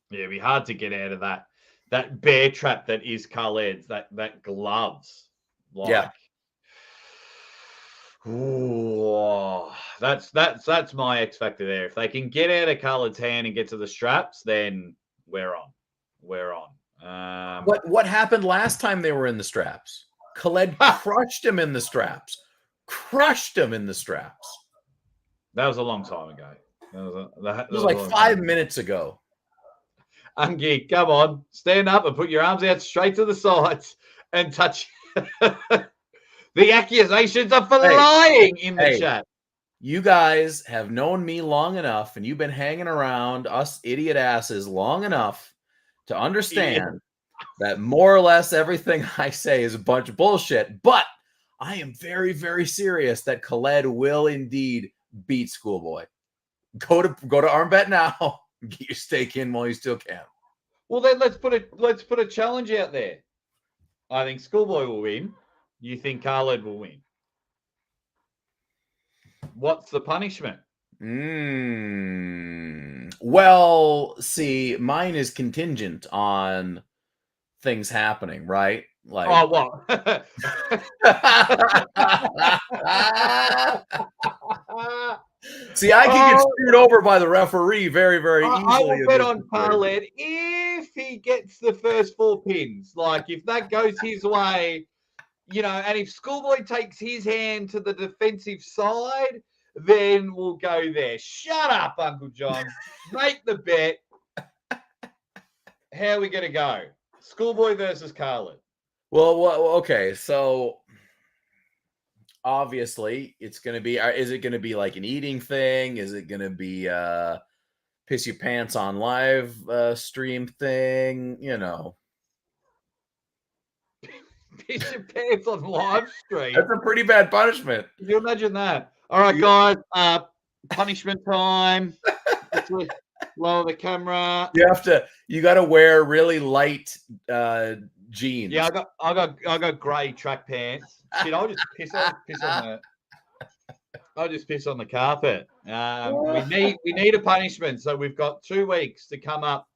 Yeah, it'd be hard to get out of that bear trap that is Khaled's, that gloves. Yeah. Ooh, that's my X factor there. If they can get out of Khaled's hand and get to the straps, then we're on. What happened last time they were in the straps? Khaled crushed him in the straps. That was a long time ago. It was like 5 minutes ago. Ungi, come on, stand up and put your arms out straight to the sides and touch. The accusations are flying in the chat. You guys have known me long enough, and you've been hanging around us idiot asses long enough to understand that more or less everything I say is a bunch of bullshit. But I am very, very serious that Khaled will indeed beat Schoolboy. Go to ArmBet now. Get your stake in while you still can. Well, then let's put a challenge out there. I think Schoolboy will win. You think Khaled will win? What's the punishment? Well, see, mine is contingent on things happening, right? Like, oh, what? See, I can get screwed over by the referee very, very easily. I will bet on Khaled if he gets the first 4 pins. Like, if that goes his way, and if Schoolboy takes his hand to the defensive side, then we'll go there. Shut up, Uncle John. Make the bet. How are we going to go? Schoolboy versus Khaled. Well, okay. So, obviously, it's going to be, is it going to be like an eating thing? Is it going to be piss your pants on live stream thing? Piss your pants on live stream. That's a pretty bad punishment. Can you imagine that? All right, guys. Punishment time. Lower the camera. You got to wear really light jeans. Yeah, I got grey track pants. Shit, I'll just piss on the carpet. We need a punishment, so we've got 2 weeks to come up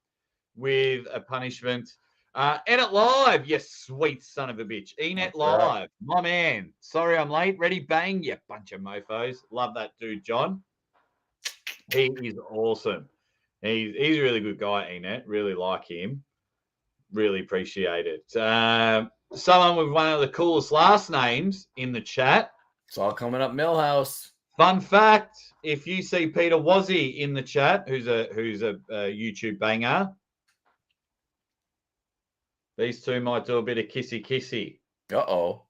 with a punishment. Enet Live, you sweet son of a bitch. Enet Live, my man. Sorry I'm late. Ready, bang, you bunch of mofos. Love that dude, John. He is awesome. He's a really good guy, Enet. Really like him. Really appreciate it. Someone with one of the coolest last names in the chat. It's all coming up, Millhouse. Fun fact: if you see Peter Wazzy in the chat, who's a YouTube banger, these two might do a bit of kissy. Uh-oh.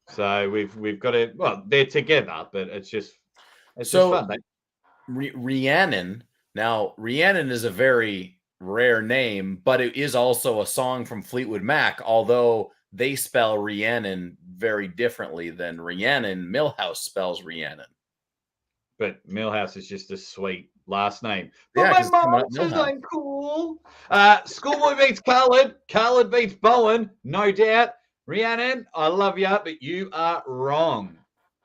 So we've got to. Well, they're together, but it's just fun. Rhiannon. Now, Rhiannon is a very rare name, but it is also a song from Fleetwood Mac, although they spell Rhiannon very differently than Rhiannon. Millhouse spells Rhiannon. But Millhouse is just a sweet last name. Yeah, but my monsters ain't cool. Schoolboy beats Khaled. Khaled beats Bowen, no doubt. Rhiannon, I love you, but you are wrong.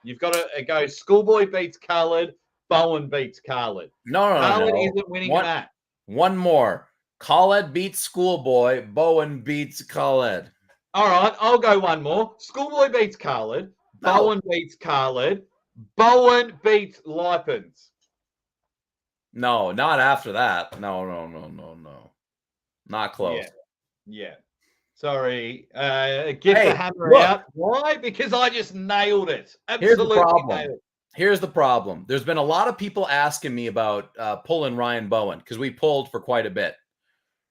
You've got to go Schoolboy beats Khaled, Bowen beats Khaled. No. Khaled isn't winning a match. One more. Khaled beats Schoolboy. Bowen beats Khaled. All right, I'll go one more. Schoolboy beats Khaled. Bowen beats Khaled. Bowen beats Lipens. No, not after that. No. Not close. Yeah. Sorry. Get the hammer out. Why? Because I just nailed it. Absolutely nailed it. Here's the problem. There's been a lot of people asking me about pulling Ryan Bowen because we pulled for quite a bit.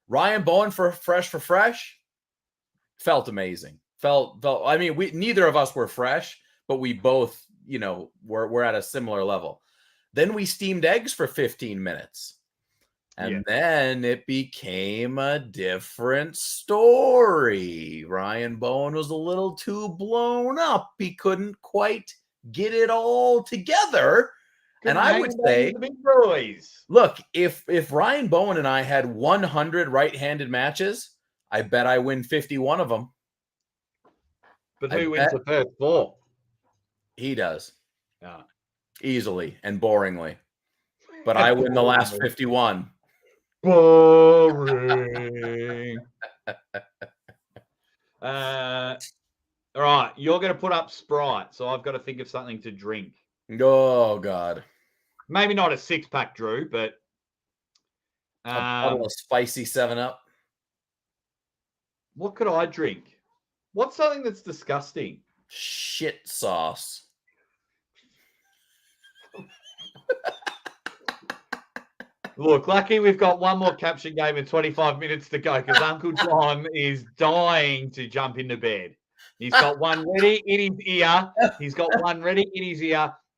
Ryan Bowen for fresh felt amazing. Felt. I mean, neither of us were fresh, but we both, we're at a similar level. Then we steamed eggs for 15 minutes. And then it became a different story. Ryan Bowen was a little too blown up. He couldn't quite get it all together. And I would say, look, if Ryan Bowen and I had 100 right-handed matches, I bet I win 51 of them. But who wins the first 4? He does. Yeah. Easily and boringly. But I win the last 51. Boring. All right, you're going to put up Sprite, so I've got to think of something to drink. Oh, God. Maybe not a 6-pack, Drew, but a bottle of spicy 7-Up. What could I drink? What's something that's disgusting? Shit sauce. Look, lucky we've got one more caption game and 25 minutes to go because Uncle John is dying to jump into bed. He's got one ready in his ear.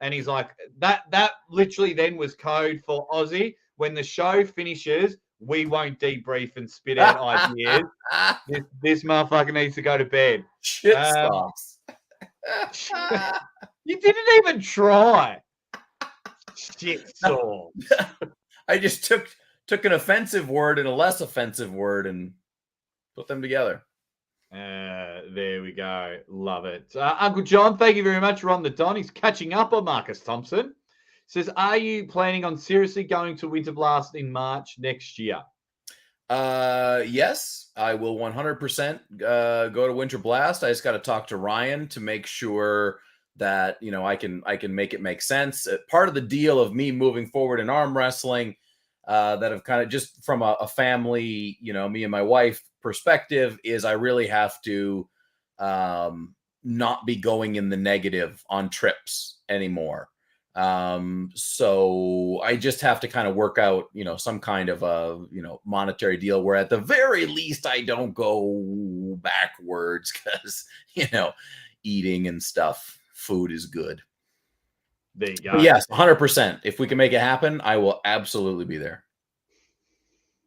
And he's like, that literally then was code for Aussie. When the show finishes, we won't debrief and spit out ideas. This motherfucker needs to go to bed. Shit sauce. You didn't even try. Shit sauce. I just took an offensive word and a less offensive word and put them together. There we go. Love it. Uncle John, thank you very much. We're on the Don. He's catching up on Marcus Thompson. Says, are you planning on seriously going to Winter Blast in March next year? Yes, I will 100% go to Winter Blast. I just got to talk to Ryan to make sure that, I can make it make sense. Part of the deal of me moving forward in arm wrestling, that have kind of just from a family, me and my wife perspective, is I really have to not be going in the negative on trips anymore. So I just have to kind of work out, some kind of a, monetary deal where at the very least I don't go backwards because, eating and stuff. Food is good. There you go. But yes, 100%. If we can make it happen, I will absolutely be there.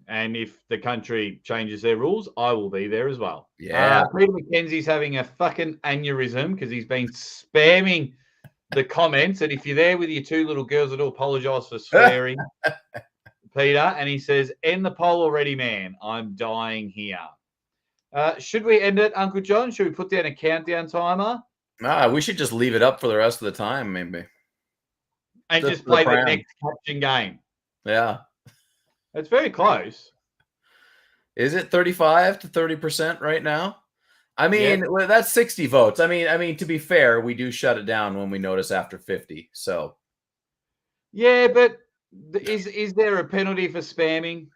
And if the country changes their rules, I will be there as well. Yeah. Peter McKenzie's having a fucking aneurysm because he's been spamming the comments. And if you're there with your 2 little girls, I do apologize for swearing, Peter. And he says, end the poll already, man. I'm dying here. Should we end it, Uncle John? Should we put down a countdown timer? We should just leave it up for the rest of the time, maybe. And just play the next caption game. Yeah. It's very close. Is it 35 to 30% right now? I mean, that's 60 votes. I mean, to be fair, we do shut it down when we notice after 50. So. Yeah, but Is there a penalty for spamming?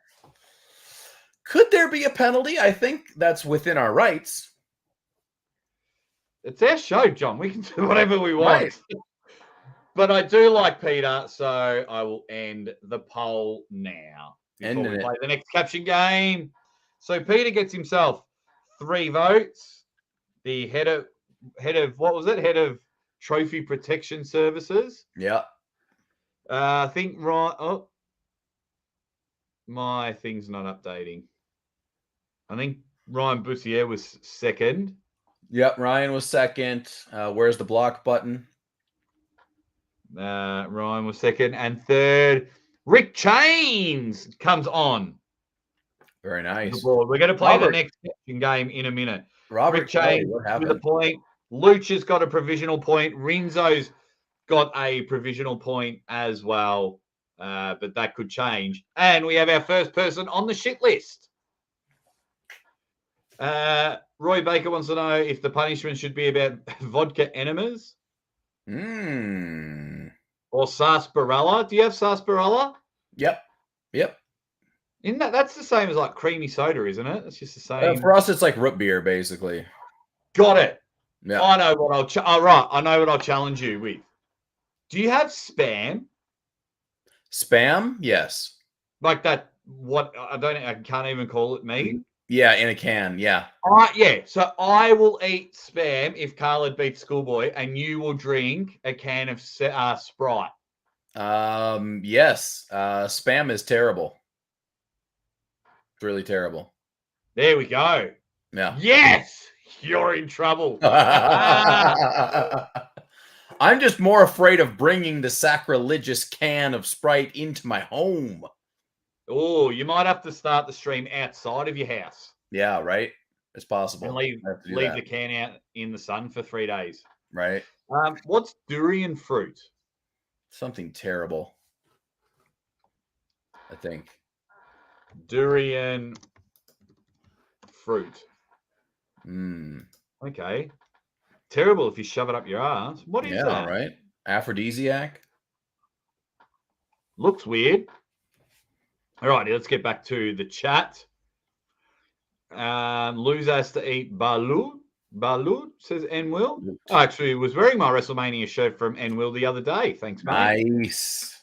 Could there be a penalty? I think that's within our rights. It's our show, John. We can do whatever we want. Right. But I do like Peter, so I will end the poll now before Ending we it. play the next caption game. So Peter gets himself 3 votes. The head of what was it? Head of Trophy Protection Services. Yeah. I think Ryan. Oh, my thing's not updating. I think Ryan Bussier was second. Yep. Ryan was second. Where's the block button? Ryan was second, and third, Rick Chains comes on. Very nice. We're going to play the next game in a minute. Robert Rick Chains with a point. Lucha's got a provisional point. Rinzo's got a provisional point as well, but that could change. And we have our first person on the shit list. Roy Baker wants to know if the punishment should be about vodka enemas. Or sarsaparilla. Do you have sarsaparilla? Yep. Isn't that's the same as like creamy soda, isn't it? It's just the same. For us, it's like root beer, basically. Got it. Yeah. I know what I know what I'll challenge you with. Do you have spam? Spam? Yes. Like that? What I can't even call it meat. Yeah, in a can. Yeah. Yeah. So I will eat spam if Khaled beats Schoolboy, and you will drink a can of Sprite. Yes. Spam is terrible. It's really terrible. There we go. Yeah. Yes, you're in trouble. I'm just more afraid of bringing the sacrilegious can of Sprite into my home. Oh, you might have to start the stream outside of your house. Yeah, right. It's possible. And leave the can out in the sun for 3 days. Right. What's durian fruit? Something terrible, I think. Durian fruit. Okay. Terrible if you shove it up your ass. What is that? Yeah, right. Aphrodisiac. Looks weird. All right, let's get back to the chat. Loser has to eat balut. Balut, says N Will. I actually was wearing my WrestleMania shirt from N Will the other day. Thanks, mate. Nice.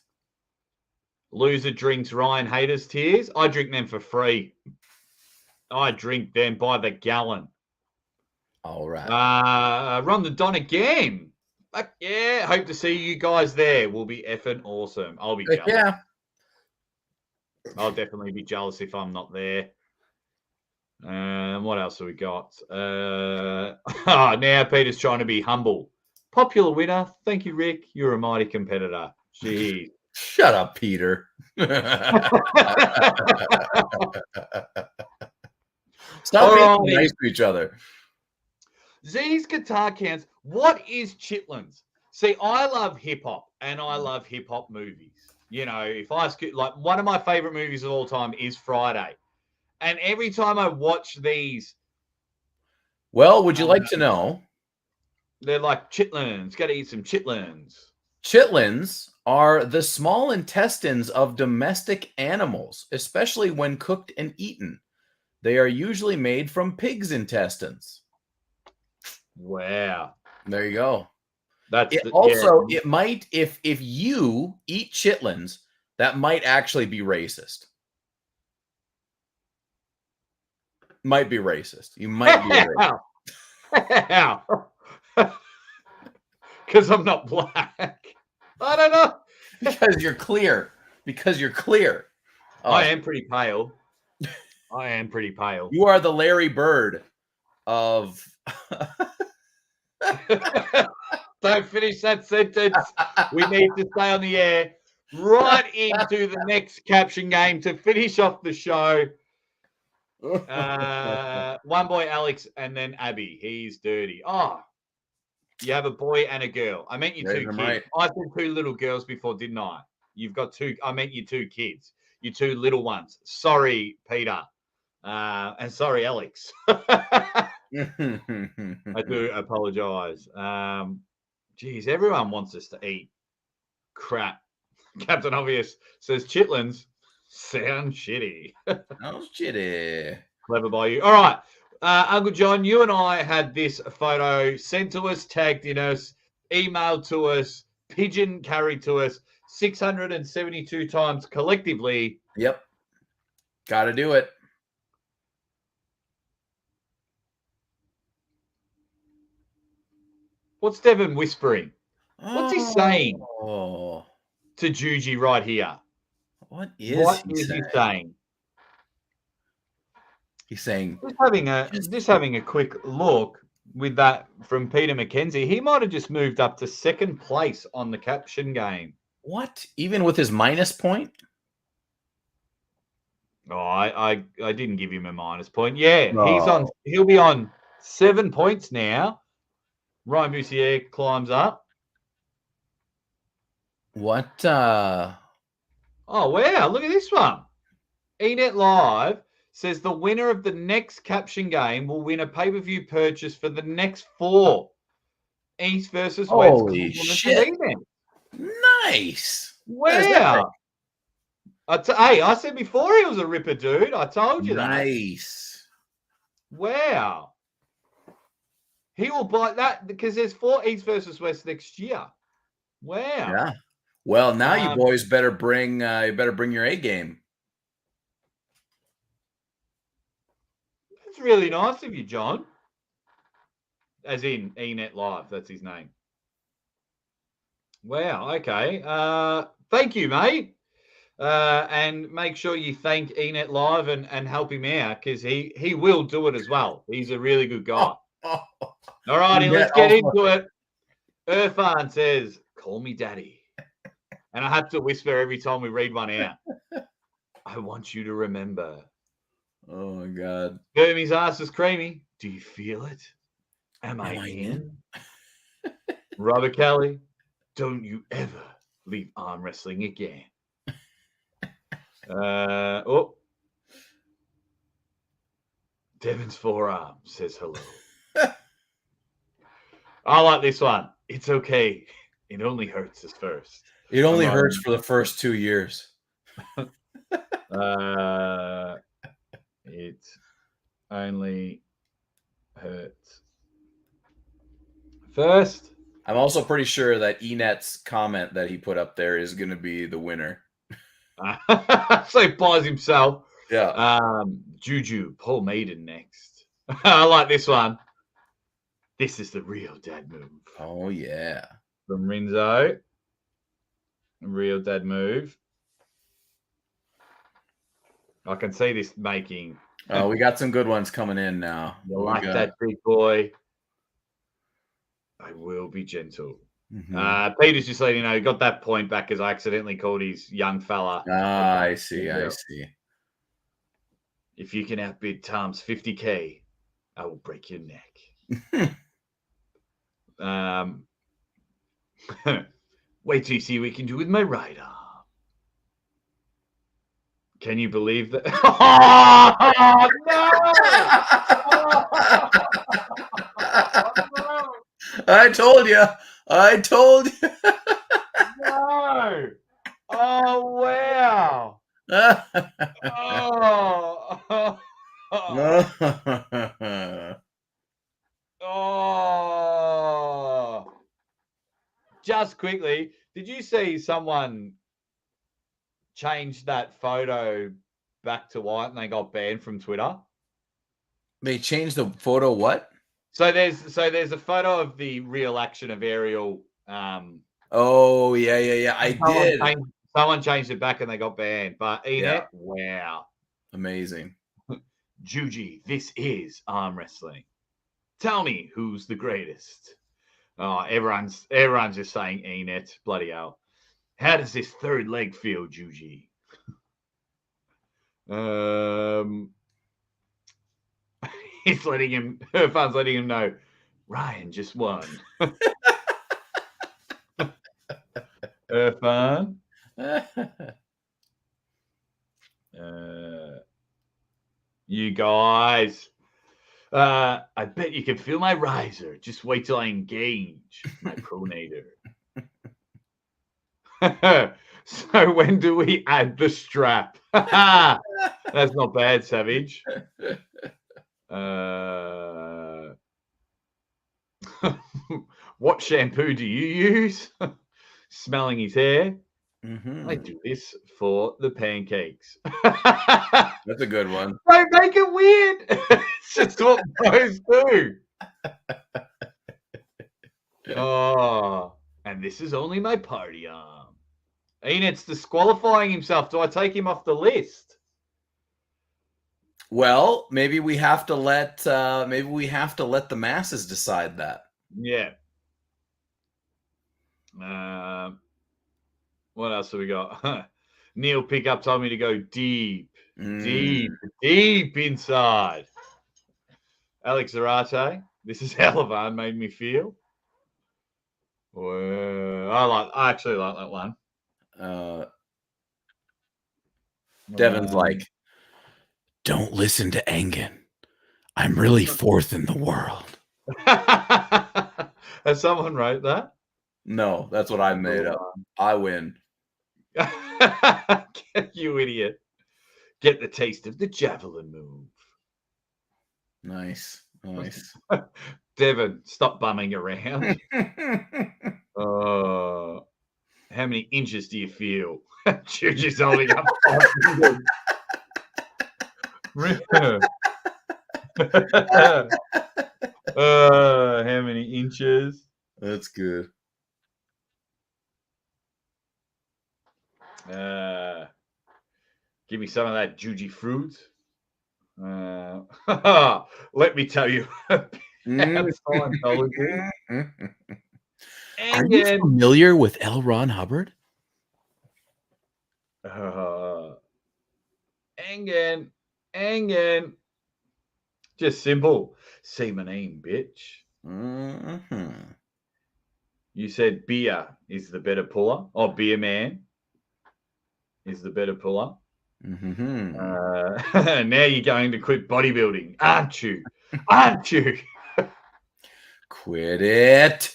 Loser drinks Ryan Hader's tears. I drink them for free. I drink them by the gallon. All right. Run the Don again. Fuck yeah. Hope to see you guys there. We'll be effing awesome. I'll be jealous. Yeah. I'll definitely be jealous if I'm not there. What else have we got? Now Peter's trying to be humble. Popular winner. Thank you, Rick. You're a mighty competitor. Gee. Shut up, Peter. Stop being nice to each other. Z's guitar cans. What is chitlins? See, I love hip hop and I love hip hop movies. You know, if I like one of my favorite movies of all time is Friday. And every time I watch these. Well, would you like to know? They're like chitlins. Got to eat some chitlins. Chitlins are the small intestines of domestic animals, especially when cooked and eaten. They are usually made from pigs' intestines. Wow. There you go. It might, if you eat chitlins, that might actually be racist. Might be racist. You might be racist. How? Because I'm not black. I don't know. Because you're clear. I am pretty pale. You are the Larry Bird of... Don't finish that sentence. We need to stay on the air. Right into the next caption game to finish off the show. One boy, Alex, and then Abby. He's dirty. Oh, you have a boy and a girl. I meant you two kids. Right. I said 2 little girls before, didn't I? You've got 2. I meant you 2 kids. You 2 little ones. Sorry, Peter. And sorry, Alex. I do apologize. Geez, everyone wants us to eat crap. Captain Obvious says chitlins sound shitty. Oh, shitty. Clever by you. All right. Uncle John, you and I had this photo sent to us, tagged in us, emailed to us, pigeon carried to us 672 times collectively. Yep. Got to do it. What's Devon whispering? What's he saying Oh, to Juji right here? what is he saying? He's saying just having a quick look with that from Peter McKenzie. He might have just moved up to second place on the caption game. What? Even with his minus point? Oh, I didn't give him a minus point. Yeah, No. he'll be on 7 points now. Ryan Bussier climbs up. What? Oh, wow. Look at this one. eNet Live says the winner of the next caption game will win a pay-per-view purchase for the next 4 East versus West. Holy shit. Nice. Wow. Hey, I said before he was a ripper, dude. I told you that. Nice. Wow. He will buy that because there's 4 East versus West next year. Wow. Yeah. Well, now you boys better bring your A game. That's really nice of you, John. As in eNet Live, that's his name. Wow. Okay. Thank you, mate. And make sure you thank eNet Live and help him out because he will do it as well. He's a really good guy. All righty, let's get into it. Irfan says, "Call me daddy." And I have to whisper every time we read one out. I want you to remember. Oh, my God. Hermie's ass is creamy. Do you feel it? Am I in? Robert Kelly, don't you ever leave arm wrestling again. Devon's forearm says hello. I like this one. It's okay. It only hurts us first. It only hurts for the first 2 years. It only hurts first. I'm also pretty sure that eNet's comment that he put up there is going to be the winner. So he buys himself. Yeah. Juju, Paul Maiden next. I like this one. This is the real dad move. Oh, yeah. From Rinzo. Real dad move. I can see this making. Oh, we got some good ones coming in now. You like that, big boy? I will be gentle. Mm-hmm. Peter's just letting you know, he got that point back because I accidentally called his young fella. Ah, I see. I see. If you can outbid Tom's 50K, I will break your neck. Wait till you see what you can do with my right arm. Can you believe that? Oh, no! I told you. No. Oh, wow. Oh. Just quickly, did you see someone change that photo back to white and they got banned from Twitter? They changed the photo what? So there's a photo of the real action of Ariel. Oh, yeah. I did. Someone changed it back and they got banned. But eNet, wow. Amazing. Juji, this is arm wrestling. Tell me who's the greatest. Oh, everyone's just saying eNet. Bloody hell. How does this third leg feel, Juji? He's letting him know Ryan just won. Irfan. You guys. I bet you can feel my riser. Just wait till I engage my pronator. So when do we add the strap? That's not bad, Savage. What shampoo do you use? Smelling his hair. I do this for the pancakes. That's a good one. Don't make it weird. It's just what bros do. Oh, and this is only my party arm. Enid's disqualifying himself. Do I take him off the list? Well, maybe we have to let the masses decide that. Yeah. What else have we got? Neil Pickup told me to go deep inside. Alex Zarate, this is how Levan made me feel. Well, I actually like that one. Devon's like, don't listen to Engen. I'm really fourth in the world. Has someone wrote that? No, that's what I made up. I win. You idiot. Get the taste of the javelin move. Nice. Devon, stop bumming around. How many inches do you feel? Juju's holding up 5 fingers. How many inches? That's good. Give me some of that juji fruit. Let me tell you. Scientology. Are you familiar with L. Ron Hubbard? Engen. Just simple. Say my name, bitch. You said beer is the better puller. Or beer man is the better puller. Now you're going to quit bodybuilding, aren't you? Aren't you? Quit it.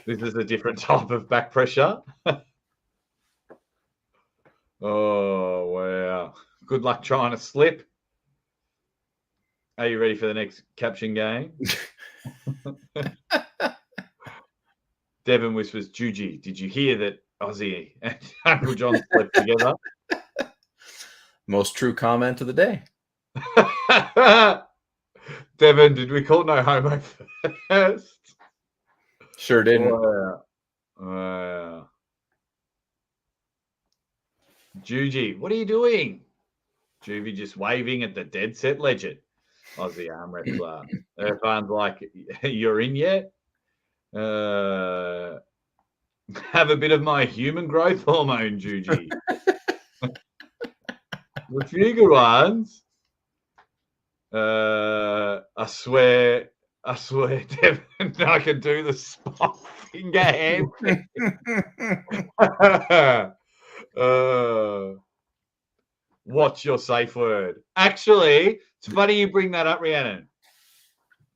This is a different type of back pressure. Oh, wow. Good luck trying to slip. Are you ready for the next caption game? Devon whispers, Juji, did you hear that Aussie and Uncle John slept together? Most true comment of the day. Devon, did we call no homo first? Sure didn't. Wow. Juji, what are you doing? Juvie just waving at the dead set legend. Aussie ArmWrestler. Everyone's like, you're in yet? Have a bit of my human growth hormone, Juji. The few good ones. I swear, Devon, I can do the spot finger hand. What's your safe word? Actually, it's funny you bring that up, Rhiannon.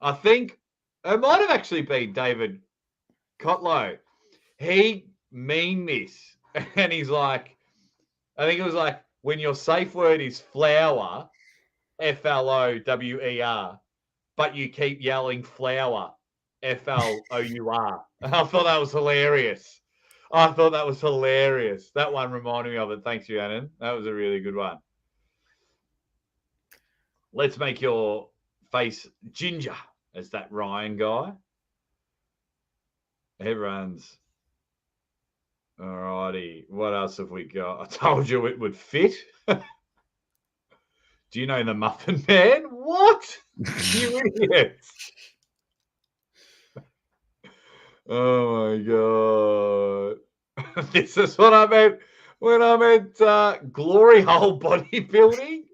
I think it might have actually been David Cotlow. He mean this, and he's like, I think it was like, when your safe word is flower, FLOWER, but you keep yelling flower, FLOUR. I thought that was hilarious. That one reminded me of it. Thanks, Rhiannon. That was a really good one. Let's make your face ginger as that Ryan guy. Everyone's alrighty. What else have we got? I told you it would fit. Do you know the Muffin Man? What? You idiots. Oh my God. This is what I meant when I meant glory hole bodybuilding.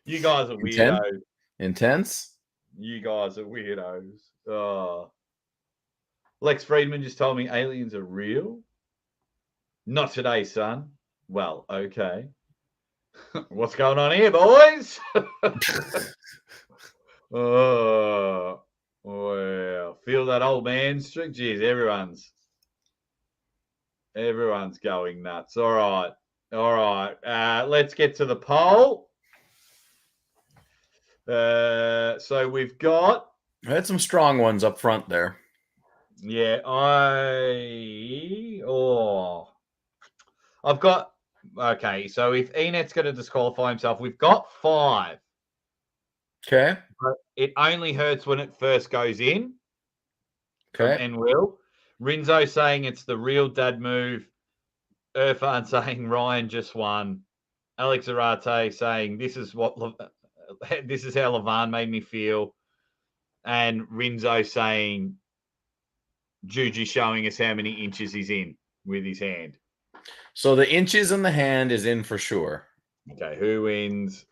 You guys are weirdos. Intense? You guys are weirdos. Oh. Lex Friedman just told me aliens are real. Not today, son. Well, okay. What's going on here, boys? Oh, wow. Feel that old man streak? Jeez, everyone's Everyone's going nuts. All right. Let's get to the poll. So we've got. I had some strong ones up front there. Yeah, I've got. Okay, so if Enet's going to disqualify himself, we've got 5. Okay. But it only hurts when it first goes in. Okay. And Will. Rinzo saying it's the real dad move. Irfan saying Ryan just won. Alex Arate saying this is how Levan made me feel. And Rinzo saying Juji showing us how many inches he's in with his hand. So the inches in the hand is in for sure. Okay, who wins?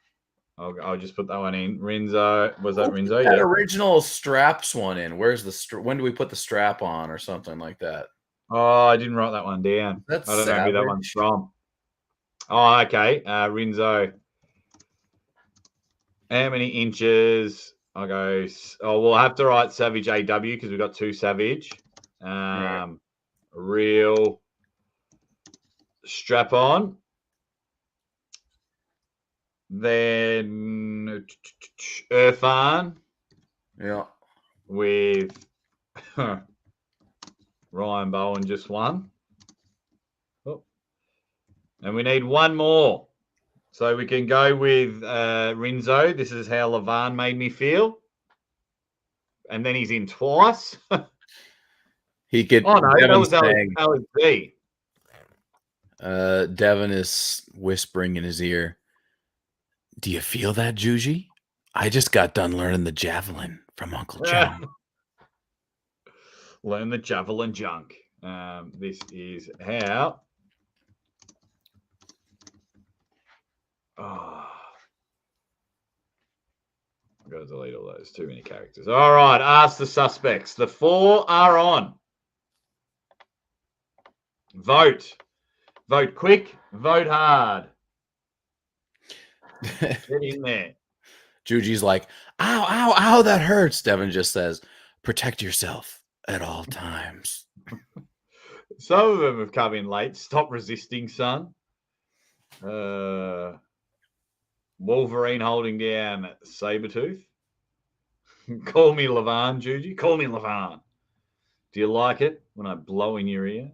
I'll just put that one in. Rinzo. Was that Rinzo? That Yeah. original straps one in. Where's the when do we put the strap on or something like that? Oh, I didn't write that one down. That's I don't know who that one's from. Oh, okay. Rinzo. How many inches? I'll go. Oh, we'll have to write Savage AW because we've got 2 Savage. Right. Real strap on. Then Irfan. Yeah. With Ryan Bowen just won. Oh. And we need one more. So we can go with Rinzo. This is how Levan made me feel. And then he's in twice. He could. Oh, no, Devon's that was saying, LSD. Devon is whispering in his ear. Do you feel that, Juji? I just got done learning the javelin from Uncle John. Learn the javelin junk. This is how. Oh. I've got to delete all those. Too many characters. All right. Ask the suspects. The 4 are on. Vote. Vote quick. Vote hard. Get in there. Juji's like, ow, ow, ow, that hurts. Devon just says, protect yourself at all times. Some of them have come in late. Stop resisting, son. Wolverine holding down Sabretooth. Call me Levan, Juji. Call me Levan. Do you like it when I blow in your ear?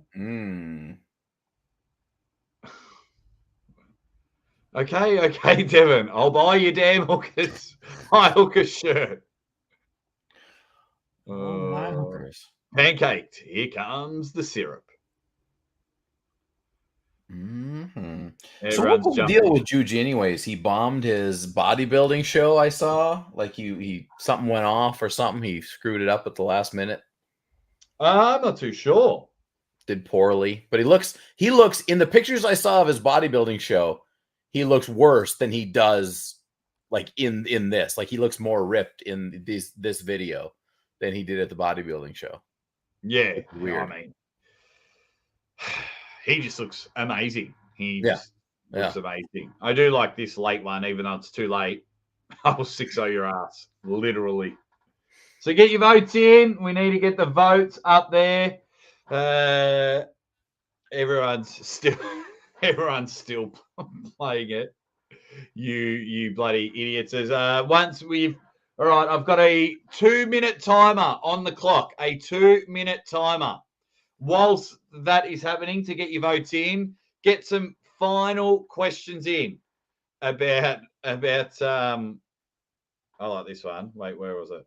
Okay, Devon. I'll buy you damn hookers. My hookers shirt. My hookers. Pancaked. Here comes the syrup. So what's the deal with Juji anyways? He bombed his bodybuilding show, I saw. Like he something went off or something. He screwed it up at the last minute. I'm not too sure. Did poorly. But he looks in the pictures I saw of his bodybuilding show, he looks worse than he does like in this. Like he looks more ripped in this video than he did at the bodybuilding show. Yeah. Weird. I mean, he just looks amazing. He just looks amazing. I do like this late one, even though it's too late. I will 6-0 your ass, literally. So get your votes in. We need to get the votes up there. Everyone's still playing it. You bloody idiots. Once we've all right, I've got a 2-minute timer on the clock. A 2-minute timer. Whilst that is happening, to get your votes in, get some final questions in about I like this one. Wait, where was it?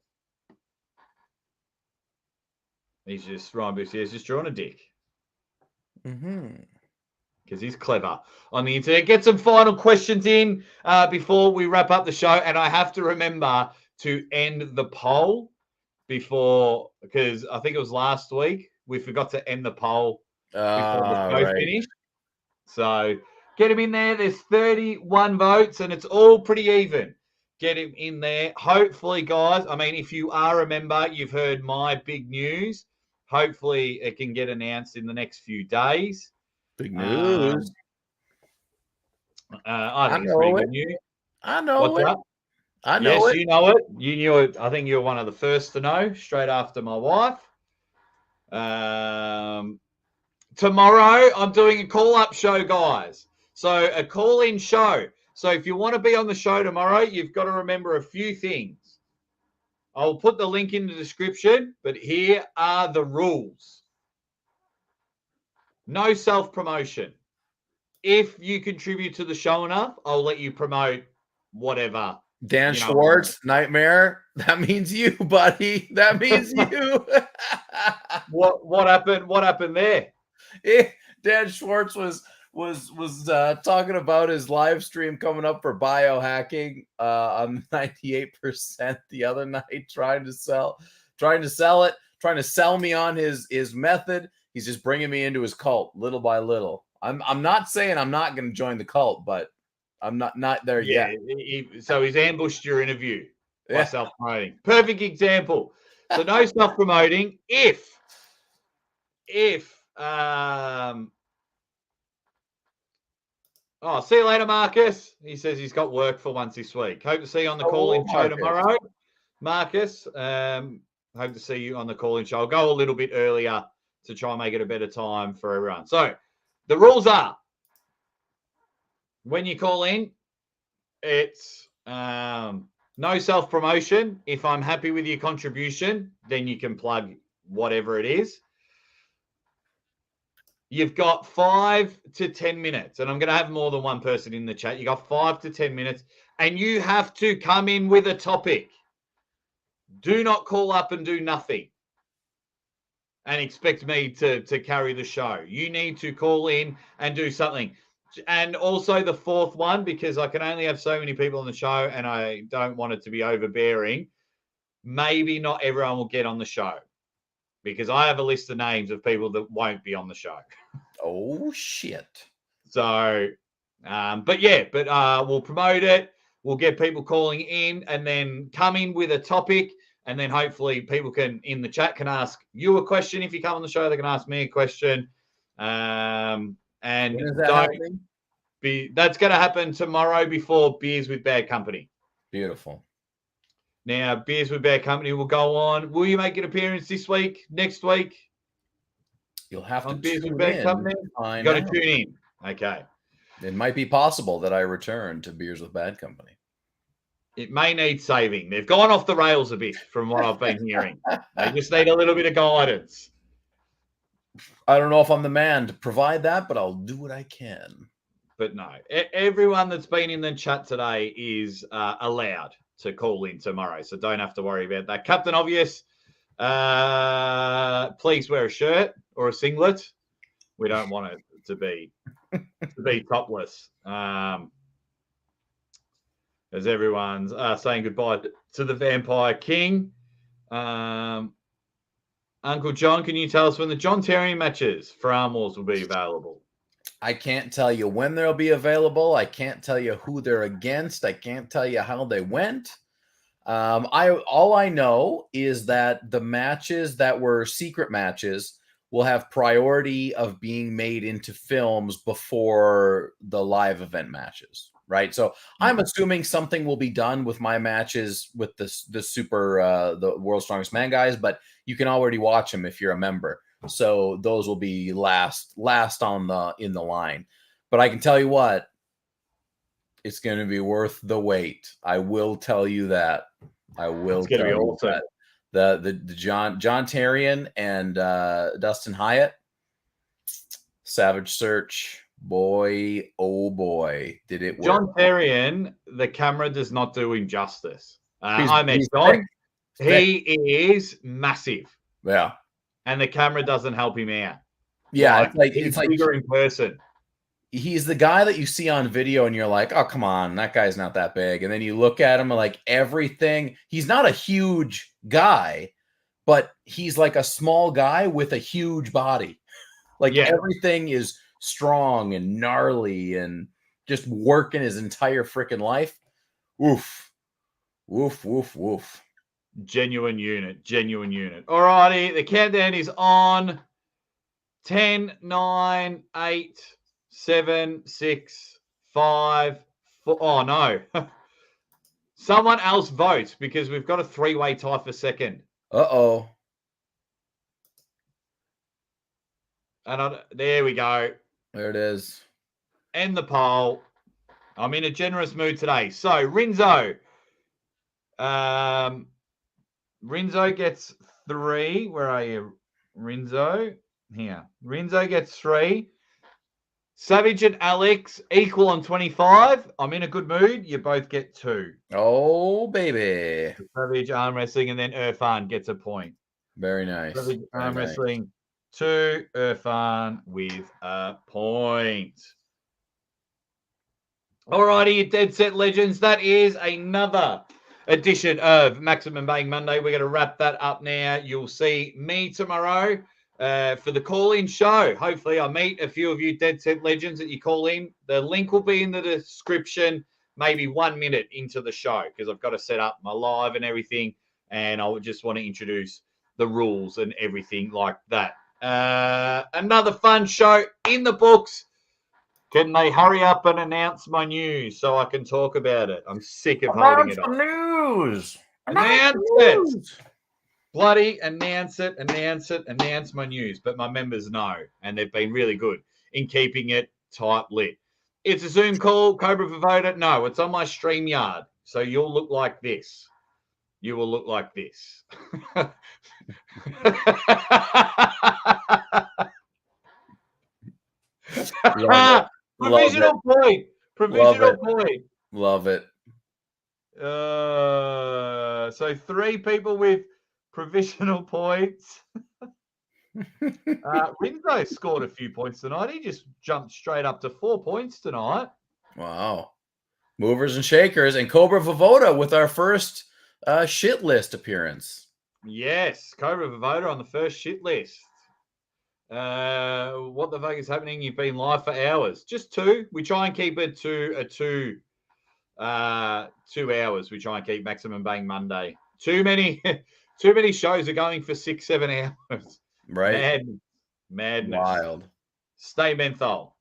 Ryan Boosie has just drawn a dick. Because he's clever on the internet. Get some final questions in before we wrap up the show. And I have to remember to end the poll before, because I think it was last week, we forgot to end the poll before the show finished. So get him in there. There's 31 votes, and it's all pretty even. Get him in there. Hopefully, guys, I mean, if you are a member, you've heard my big news. Hopefully, it can get announced in the next few days. Big news. I think it's pretty good news. I know it. I know yes, it. you know it. You knew it. I think you're one of the first to know, straight after my wife. tomorrow I'm doing a call-up show, guys. So a call-in show. So if you want to be on the show tomorrow, you've got to remember a few things. I'll put the link in the description, but here are the rules. No self-promotion. If you contribute to the show enough, I'll let you promote whatever. Dan Schwartz, Nightmare. That means you, buddy. That means you. What happened? What happened there? Dan Schwartz was talking about his live stream coming up for biohacking on 98% the other night, trying to sell it, trying to sell me on his method. He's just bringing me into his cult little by little. I'm not saying I'm not going to join the cult, but I'm not there yet. So he's ambushed your interview by self-promoting. Perfect example. So no self-promoting. If see you later, Marcus. He says he's got work for once this week. Hope to see you on the call-in show tomorrow, Marcus. Hope to see you on the call-in show. I'll go a little bit earlier to try and make it a better time for everyone. So the rules are, when you call in, it's no self-promotion. If I'm happy with your contribution, then you can plug whatever it is. You've got 5 to 10 minutes, and I'm going to have more than one person in the chat. You got 5 to 10 minutes, and you have to come in with a topic. Do not call up and do nothing and expect me to carry the show. You need to call in and do something. And also the fourth one, because I can only have so many people on the show and I don't want it to be overbearing, maybe not everyone will get on the show, because I have a list of names of people that won't be on the show. Oh, shit. So, we'll promote it. We'll get people calling in and then come in with a topic. And then hopefully people in the chat can ask you a question. If you come on the show, they can ask me a question. And that's going to happen tomorrow before Beers with Bad Company. Beautiful. Now, Beers with Bad Company will go on. Will you make an appearance this week, next week? You'll have to Beers with tune Bad in. Company. You got to tune in. Okay. It might be possible that I return to Beers with Bad Company. It may need saving. They've gone off the rails a bit from what I've been hearing. They just need a little bit of guidance. I don't know if I'm the man to provide that, but I'll do what I can. But no, everyone that's been in the chat today is allowed to call in tomorrow, so don't have to worry about that. Captain Obvious, please wear a shirt or a singlet. We don't want it to be topless. As everyone's saying goodbye to the Vampire King. Uncle John, can you tell us when the John Terrian matches for Arm Wars will be available? I can't tell you when they'll be available. I can't tell you who they're against. I can't tell you how they went. All I know is that the matches that were secret matches will have priority of being made into films before the live event matches. Right. So I'm assuming something will be done with my matches with the World's Strongest Man guys, but you can already watch them if you're a member. So those will be last in the line. But I can tell you what, it's going to be worth the wait. I will tell you that. I will tell you that. The John Terrian and Dustin Hyatt, Savage Search. Boy, oh boy, did it work. John Terrian, the camera does not do him justice. I met John. He is massive. Yeah. And the camera doesn't help him out. Yeah, it's like bigger in person. He's the guy that you see on video and you're like, oh, come on, that guy's not that big. And then you look at him and like everything. He's not a huge guy, but he's like a small guy with a huge body. Everything is strong and gnarly and just working his entire freaking life. Woof. Woof, woof, woof. Genuine unit. All righty. The countdown is on. 10, 9, 8, 7, 6, 5, 4. Oh, no. Someone else vote because we've got a three-way tie for second. Uh-oh. And there we go. There it is. End the poll. I'm in a generous mood today. So Rinzo. Rinzo gets 3. Where are you, Rinzo? Here. Rinzo gets 3. Savage and Alex equal on 25. I'm in a good mood. You both get 2. Oh, baby. Savage arm wrestling, and then Irfan gets a point. Very nice. Savage Very arm nice. wrestling 2. Irfan with a point. Alrighty, you Dead Set Legends. That is another edition of Maximum Bang Monday. We're going to wrap that up now. You'll see me tomorrow for the call-in show. Hopefully, I meet a few of you Dead Set Legends that you call in. The link will be in the description, maybe 1 minute into the show, because I've got to set up my live and everything, and I would just want to introduce the rules and everything like that. Another fun show in the books. Can they hurry up and announce my news so I can talk about it? I'm sick of holding it off. News. Announce it. Bloody announce it, announce my news. But my members know, and they've been really good in keeping it tight lit. It's a Zoom call, Cobra for Voter. No, it's on my StreamYard. So you'll look like this. You will look like this. Provisional point. Provisional point. Love it. So 3 people with provisional points. Rinzo scored a few points tonight. He just jumped straight up to 4 points tonight. Wow. Movers and shakers. And Cobra Vavoda with our first shit list appearance. Yes, Cobra Vavoda on the first shit list. What the fuck is happening? You've been live for hours. Just 2. We try and keep it to 2 hours. We try and keep Maximum Bang Monday. Too many shows are going for 6-7 hours. Right. Madness. Wild. Stay menthol.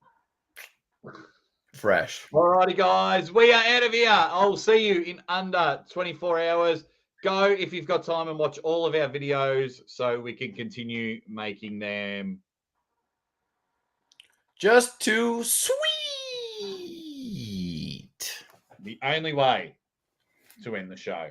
Fresh. Alrighty, guys. We are out of here. I'll see you in under 24 hours. Go if you've got time and watch all of our videos so we can continue making them just too sweet. The only way to end the show.